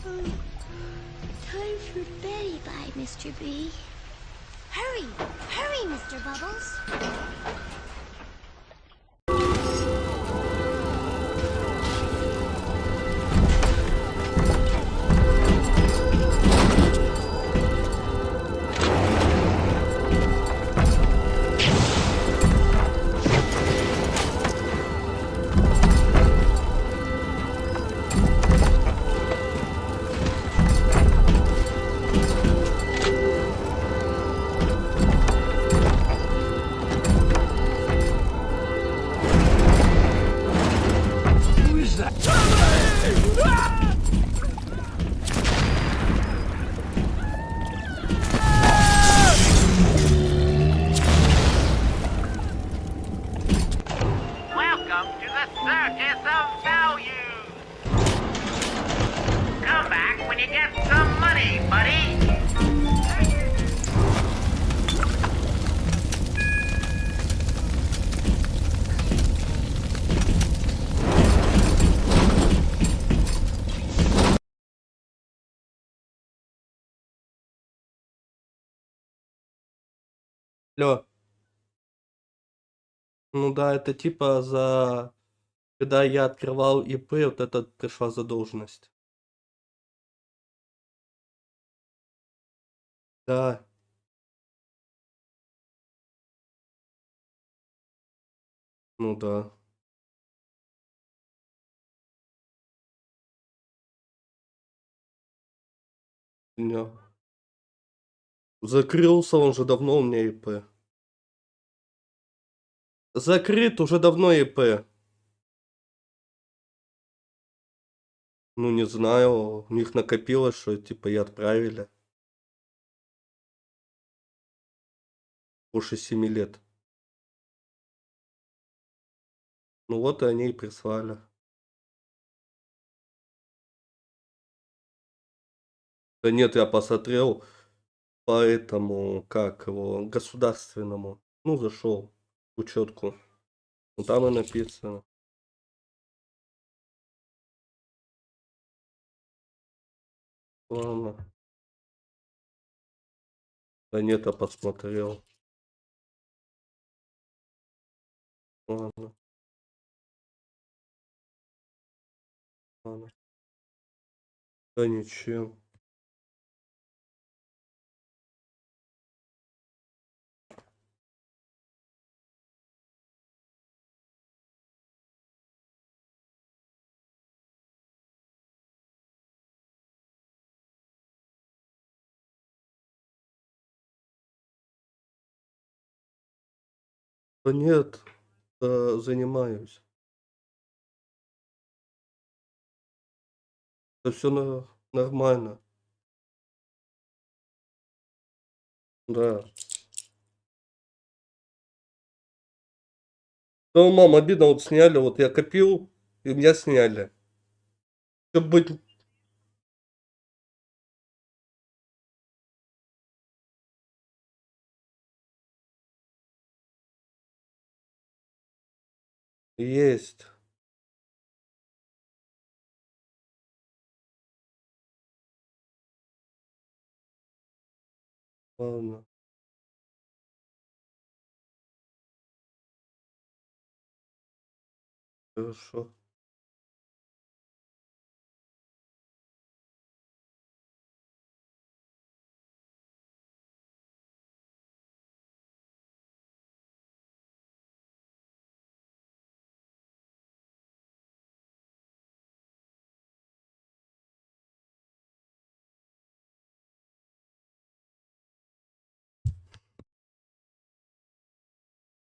Time for bed, Mr. B. Hurry! Hurry, Mr. Bubbles! Welcome to the circus of value. Come back when you get some money, buddy. Алло. Ну да, это типа когда я открывал ИП, вот это пришла задолженность. Да. Ну да. Не. Закрылся он же давно у меня ИП. Закрыт уже давно ИП. Ну не знаю, у них накопилось, что типа и отправили. Больше 7 лет. Ну вот и они и прислали. Да нет, я посмотрел по этому, как его, государственному. Ну, зашел в учетку. Ну там и написано. Ладно. Да нет, я посмотрел. Ладно. Ладно. Да ничего. Да нет, занимаюсь. Да все нормально. Да. Да, мам, обидно, вот сняли, вот я копил, и меня сняли. Чтоб быть... Есть. Ладно. Хорошо.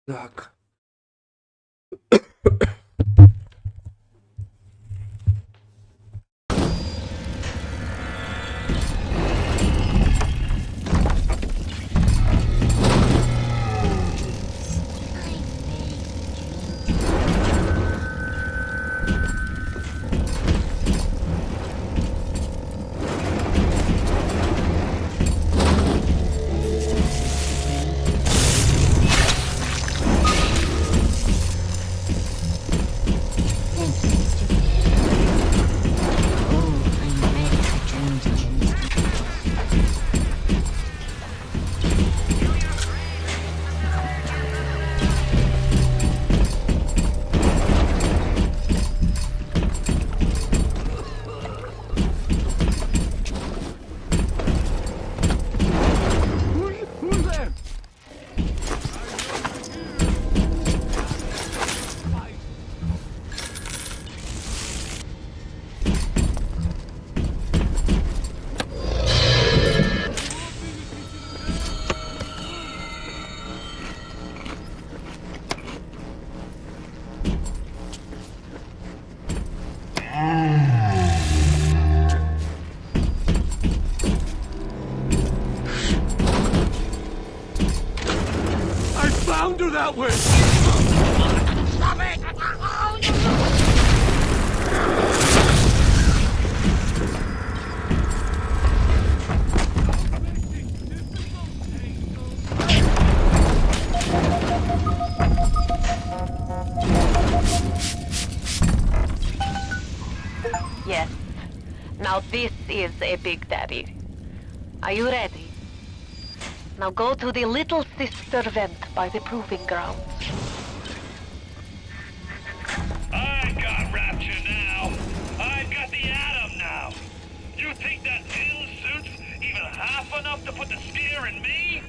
Так. Now this is a Big Daddy. Are you ready? Now go to the little sister vent by the proving grounds. I got Rapture now. I've got the Atom now. You think that ill suit's even half enough to put the scare in me?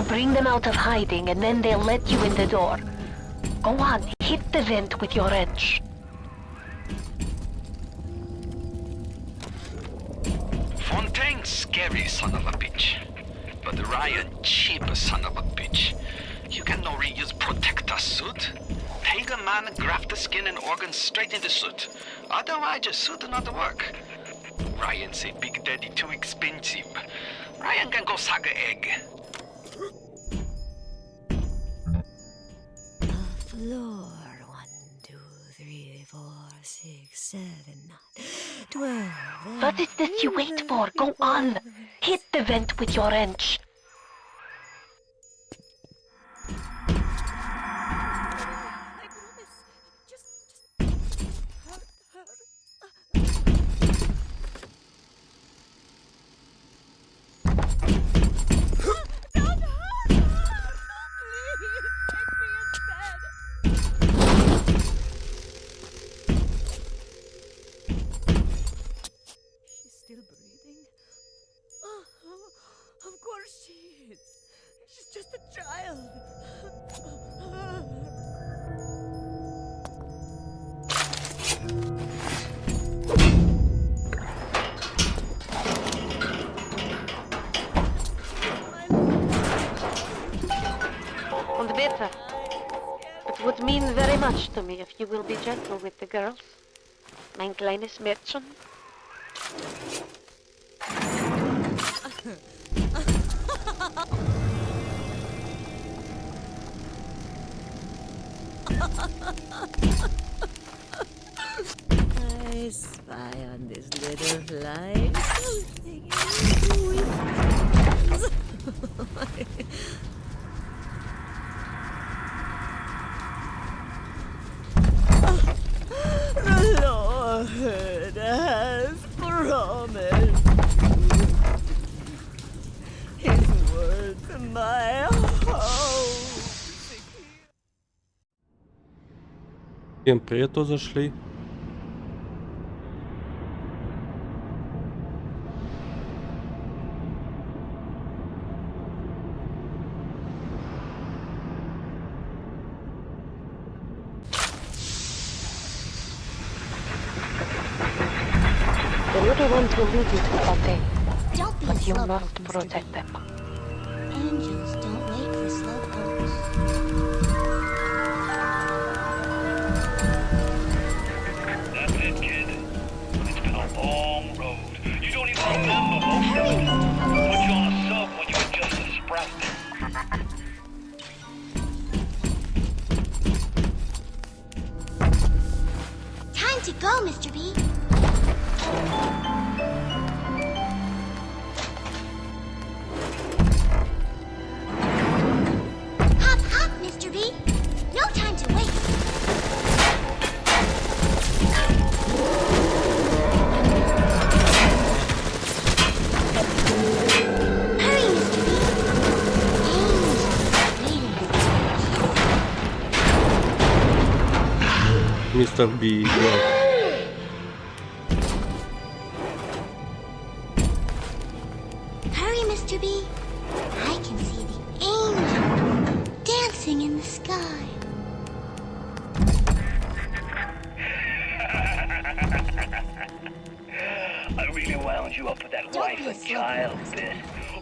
Bring them out of hiding, and then they'll let you in the door. Go on, hit the vent with your wrench. Fontaine, scary son of a bitch. But Ryan, cheap son of a bitch. You can no reuse protector suit. Take a man, graft the skin and organs straight into suit. Otherwise, your suit not work. Ryan say Big Daddy too expensive. Ryan can go suck a egg. Floor 1, 2, 3, 4, 6, 7, 9, 12. What is this you wait for? Go on. Hit the vent with your wrench. Still breathing? Oh, of course she is. She's just a child. Und bitte. It would mean very much to me if you will be gentle with the girls. Mein kleines Mädchen. I spy on this little fly. Something is The Lord has promised His word to my house. Siempre to zaszli. The little ones will lead you to Fontaine, Don't be but you a must slowpoke, Mr. protect them. Angels don't wait for slowpokes. That's it, kid. It's been a long road. You don't even remember most of it. Mr. B. Look. Hurry, Mr. B. I can see the angel dancing in the sky. I really wound you up with that Don't wife be a and slow child boy. bit.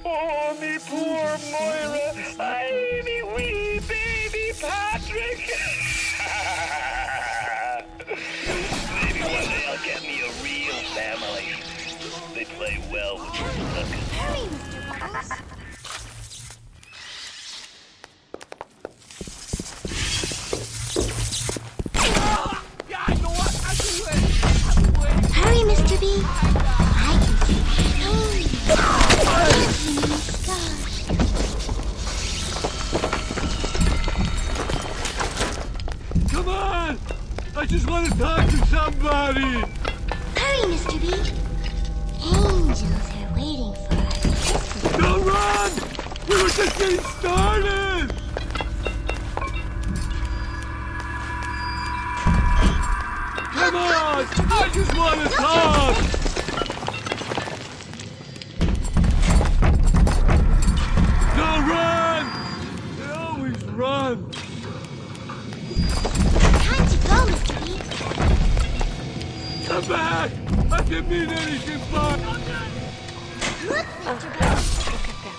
Oh, me poor Moira. I me wee baby Patrick. Maybe one day I'll get me a real family. They play well with your look. Hurry, Mr. Bubbles. Yeah, I know what? I've been waiting. Hurry, Mr. B. I can see the angel dancing in the sky. Come on! I just want to talk to somebody! Hurry, Mr. B. Angels are waiting for us. Don't run! We were just getting started! Come on! I just want to talk! Don't run! They always run! Time to go, Mr. B. Come back! I didn't mean anything by Look, Mr. B. Look at them.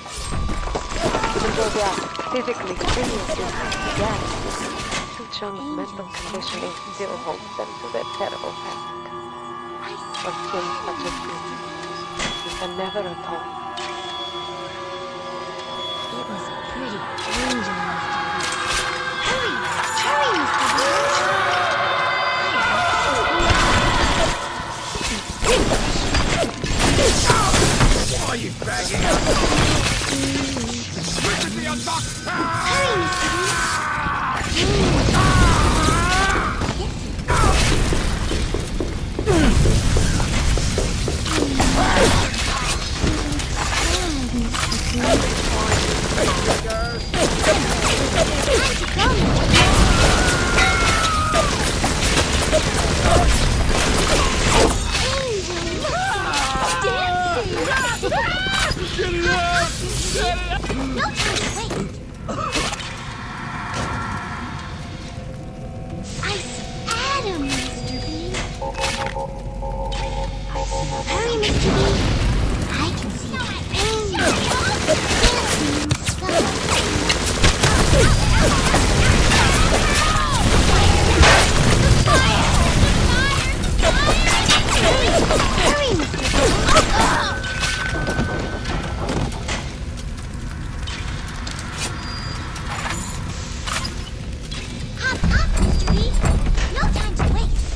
Even though they are physically stimulated together, Suchong's mental conditioning still holds them to their terrible past. Of sins such as this, you can never atone. It was a pretty angel, Mr. B. Hurry! Hurry, Mr. B. Why are you bagging up? Quickly unlock! Hurry, Mr. B. Get it out! Get it out! No time to wait. I see Adam, Mr. B. Hurry, Mr. B. I can see the angel dancing in the sky. Hurry, Mr. B. Hop up, Mr. B. No time to waste.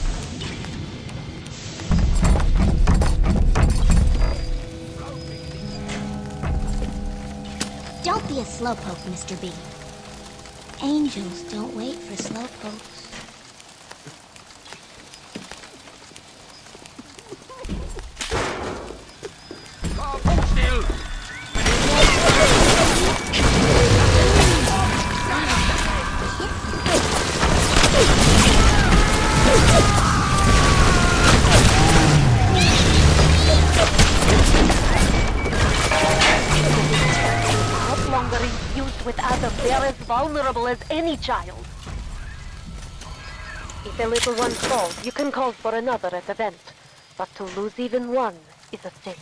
Don't be a slowpoke, Mr. B. Angels don't wait for slowpokes. Hold still! No longer infused with Adam, they are as vulnerable as any child. If a little one falls, you can call for another at the vent. But to lose even one is a sin.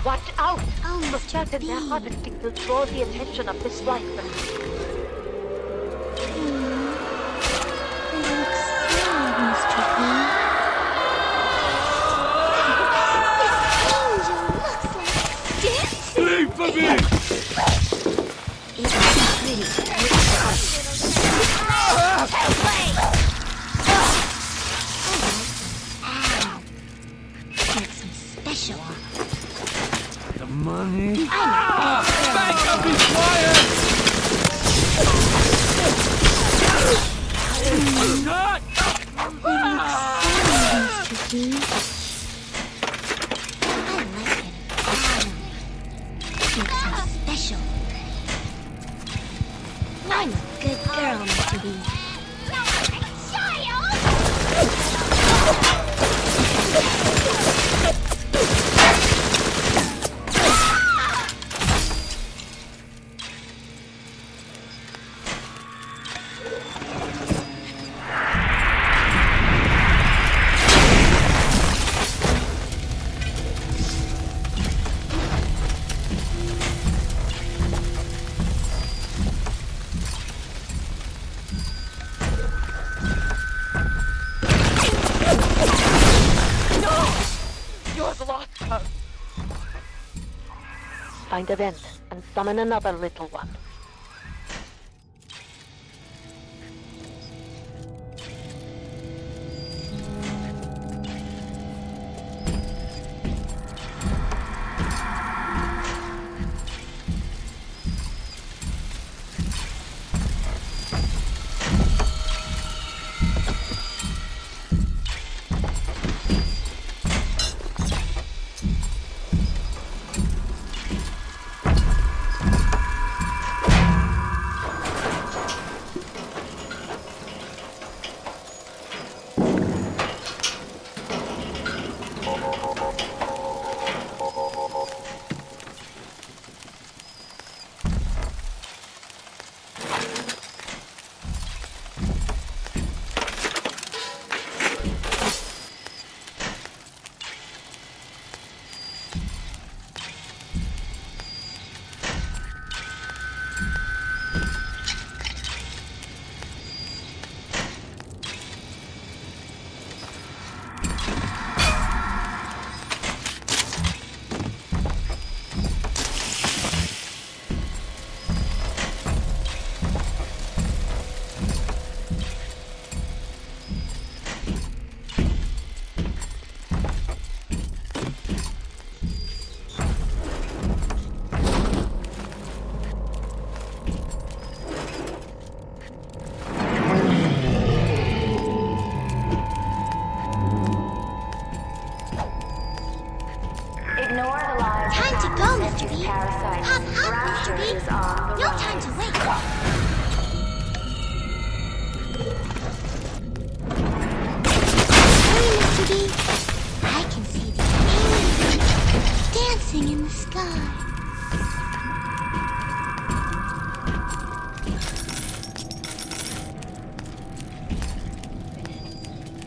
Watch out! Oh, The Mr. chat in their B. harvesting will draw the attention of this slicer. It looks sad, Mr. B. This angel looks like dancing. Leave for me! It looks pretty. Make some special. The money? Bank up his fire! Not! Mr. B. I like it. Make some special. I'm a good girl, Mr. B. You have lost her. Find a vent and summon another little one. Time to go, Mr. B. Hop, Mr. B. No time to wait. Hurry, Mr. B. I can see the angels dancing in the sky.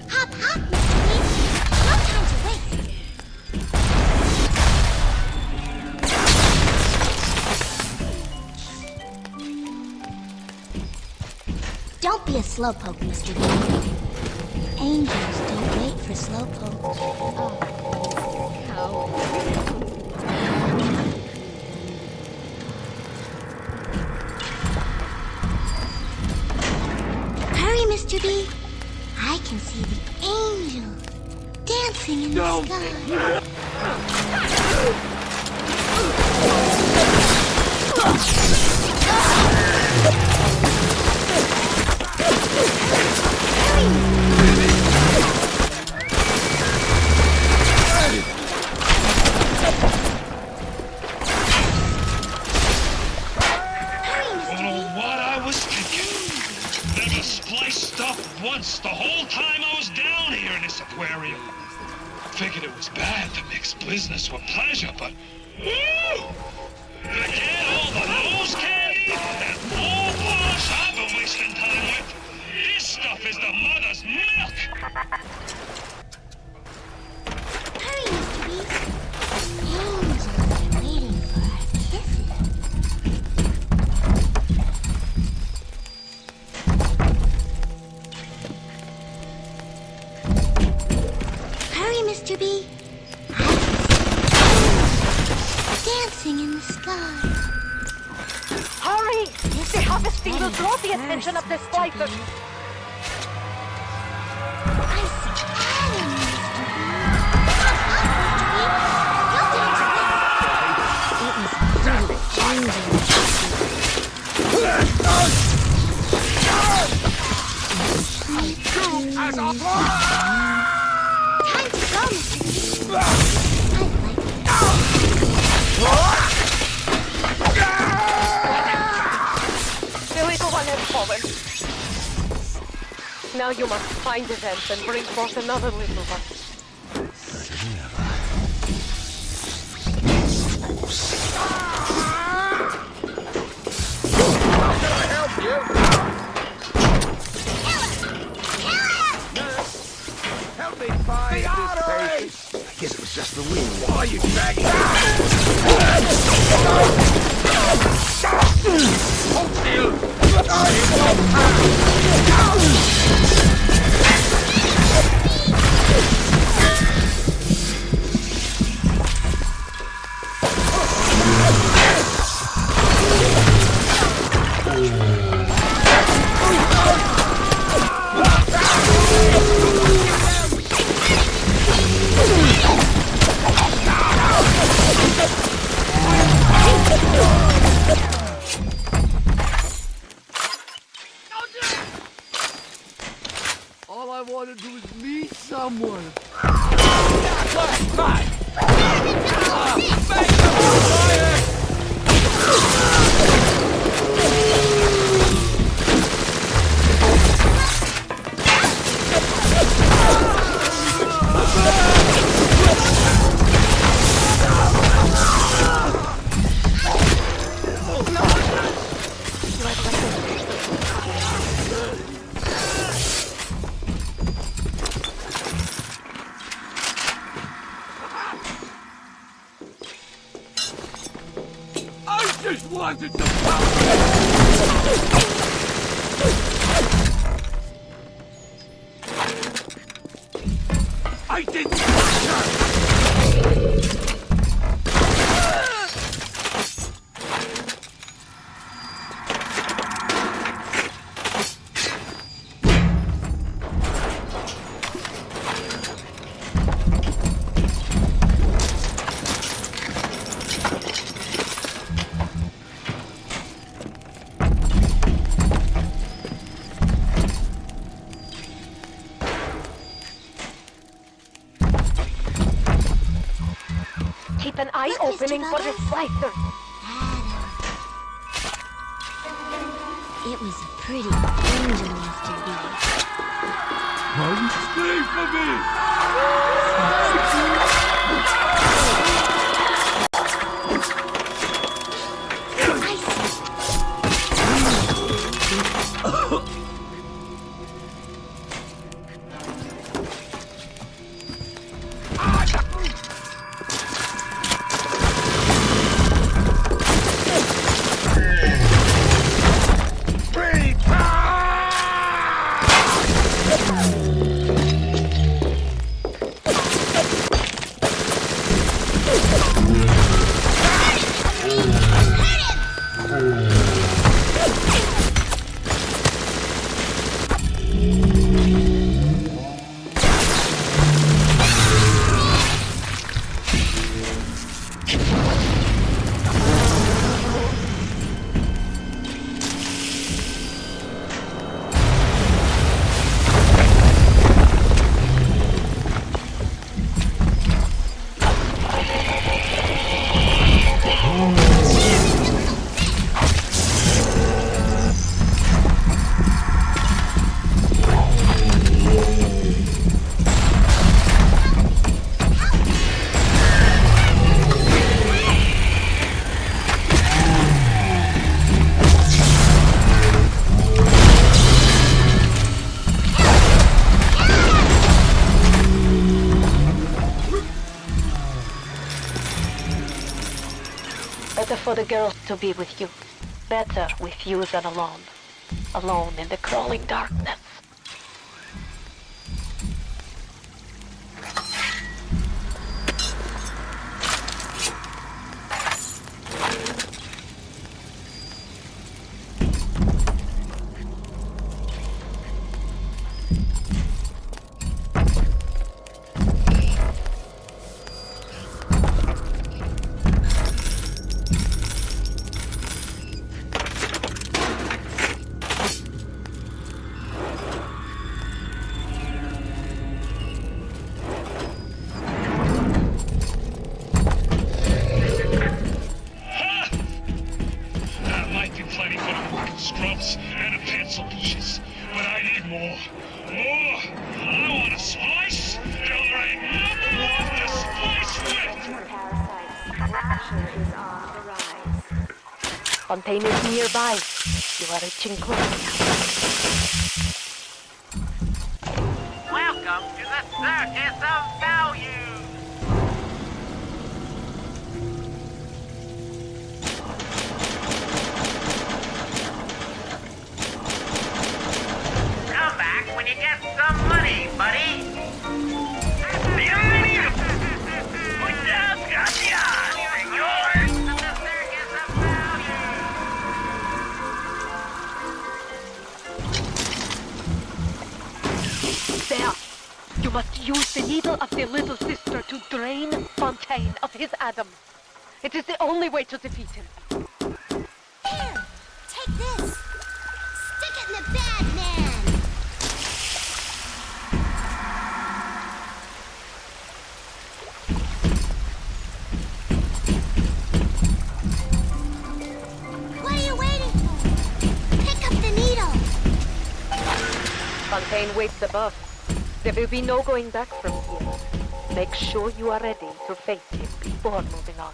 Hop, Mr. B. No time to wait. Don't be a slowpoke, Mr. B. Angels don't wait for slowpokes. Hurry, Mr. B. I can see the angels dancing in the sky. Once the whole time I was down here in this aquarium. Figured it was bad to mix business with pleasure, but whew! To get all the nose candy and all Harvesting will draw the attention of the splicers. I see animals. It was pretty dangerous. Time to go, Mr. The little one has fallen. Now you must find the vents and bring forth another little one. How can I help you? Help me find this patient. I guess it was just the wind. Why are you dragging me? Hold still! All I want to do is meet someone. I just wanted some I didn't Keep an eye opening for the slicer. It was a pretty angel yesterday. Pardon? Stay for me! Better for the girls to be with you. Better with you than alone. Alone in the crawling darkness. scrubs and a pencil pushes. But I need more. More! I want a slice till there ain't nothing left to slice with! Fontaine is nearby. You are reaching close now. Welcome to the Circus of Value! Come back when you get some money, buddy! There! You must use the needle of the little sister to drain Fontaine of his Adam. It is the only way to defeat him. Here, take this. Stick it in the bag, man. What are you waiting for? Pick up the needle. Fontaine waits above. There will be no going back from here. Make sure you are ready to face him before moving on.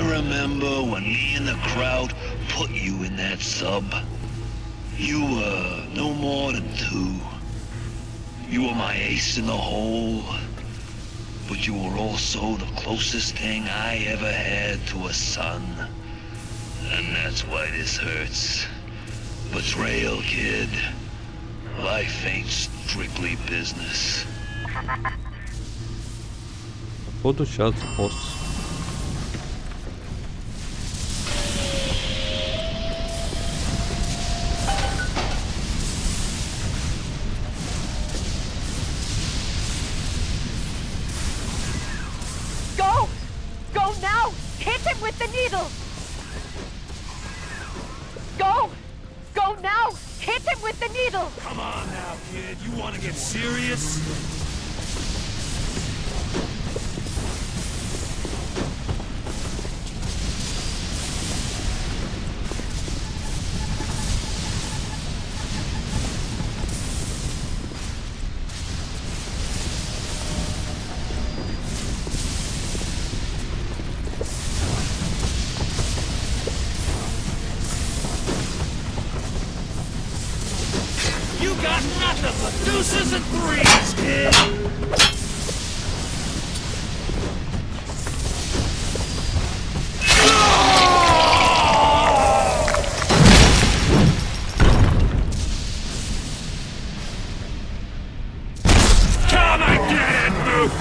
Remember when me and the crowd put you in that sub? You were no more than 2. You were my ace in the hole, but you were also the closest thing I ever had to a son. And that's why this hurts. Betrayal, kid. Life ain't strictly business. Походу сейчас босс. Go! Go now! Hit him with the needle! Go! Go now! Hit him with the needle! Come on now, kid. You want to get serious? You got nothing but deuces and threes, kid! Come and get it, Mook!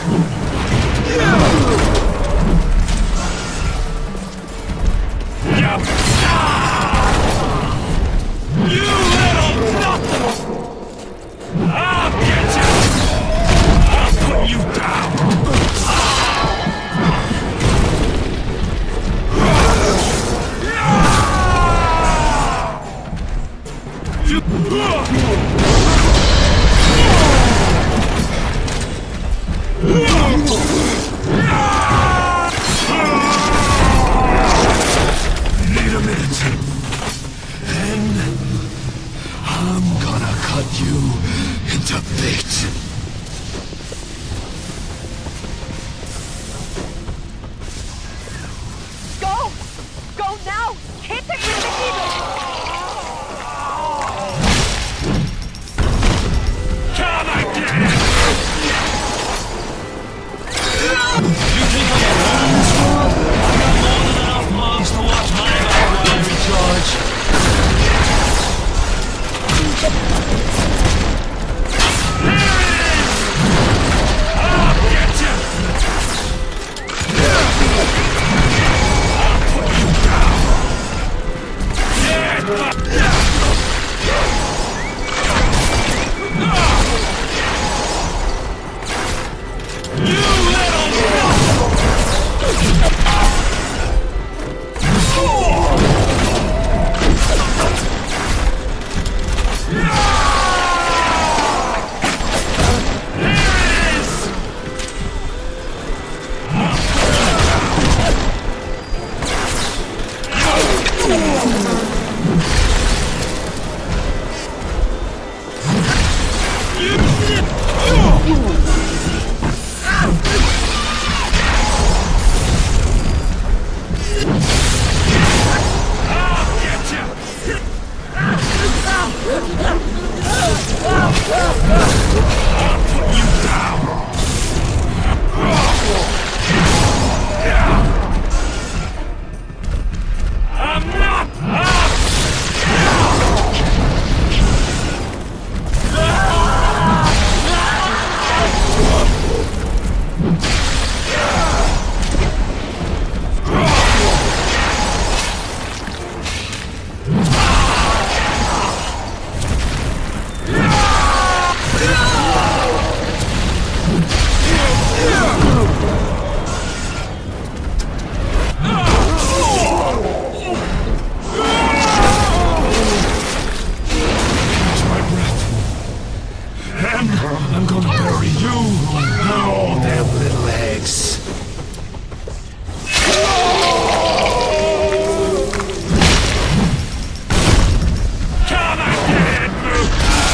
You little nothing! I'll get you! I'll put you down! Need a minute. And I'm gonna cut you into bits. Go! Go now! Hit him with the needle! Come and get it! You think I got one in this world? I got more than enough moms to watch my back while I recharge. I'm gonna bury you and all them little eggs. Come again, Mook!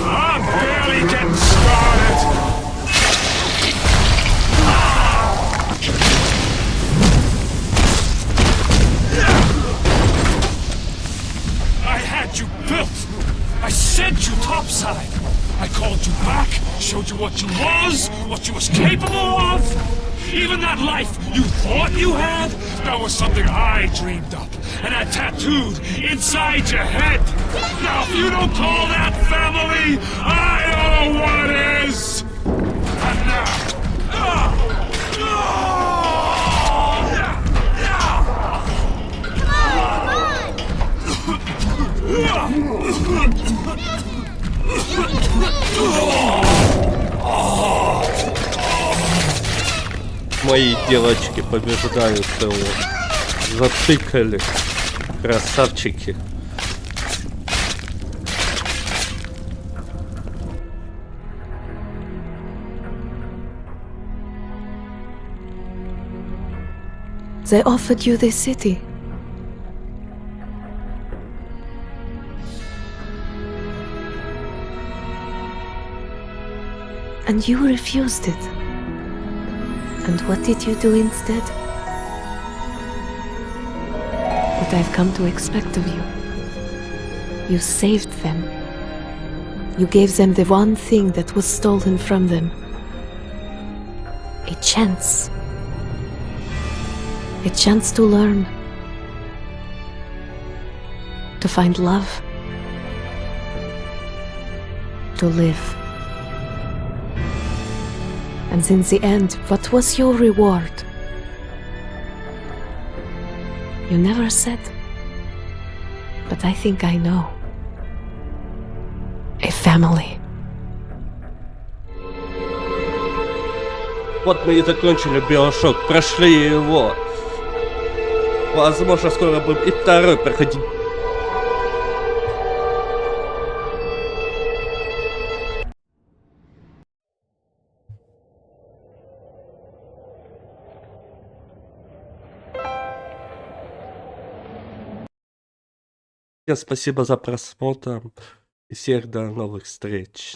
I'm barely getting started! I had you built! I sent you topside! I called you back, showed you what you was capable of! Even that life you thought you had, that was something I dreamed up and had tattooed inside your head. Now, if you don't call that family, I don't know what is. And now, Мои девочки побеждают его. Затыкали. Красавчики. They offered you this city. And you refused it. And what did you do instead? What I've come to expect of you. You saved them. You gave them the one thing that was stolen from them. A chance. A chance to learn. To find love. To live. And in the end, what was your reward? You never said. But I think I know. A family. Вот мы и закончили BioShock, прошли его. Возможно, скоро будем и второй проходить. Всем спасибо за просмотр и всех до новых встреч.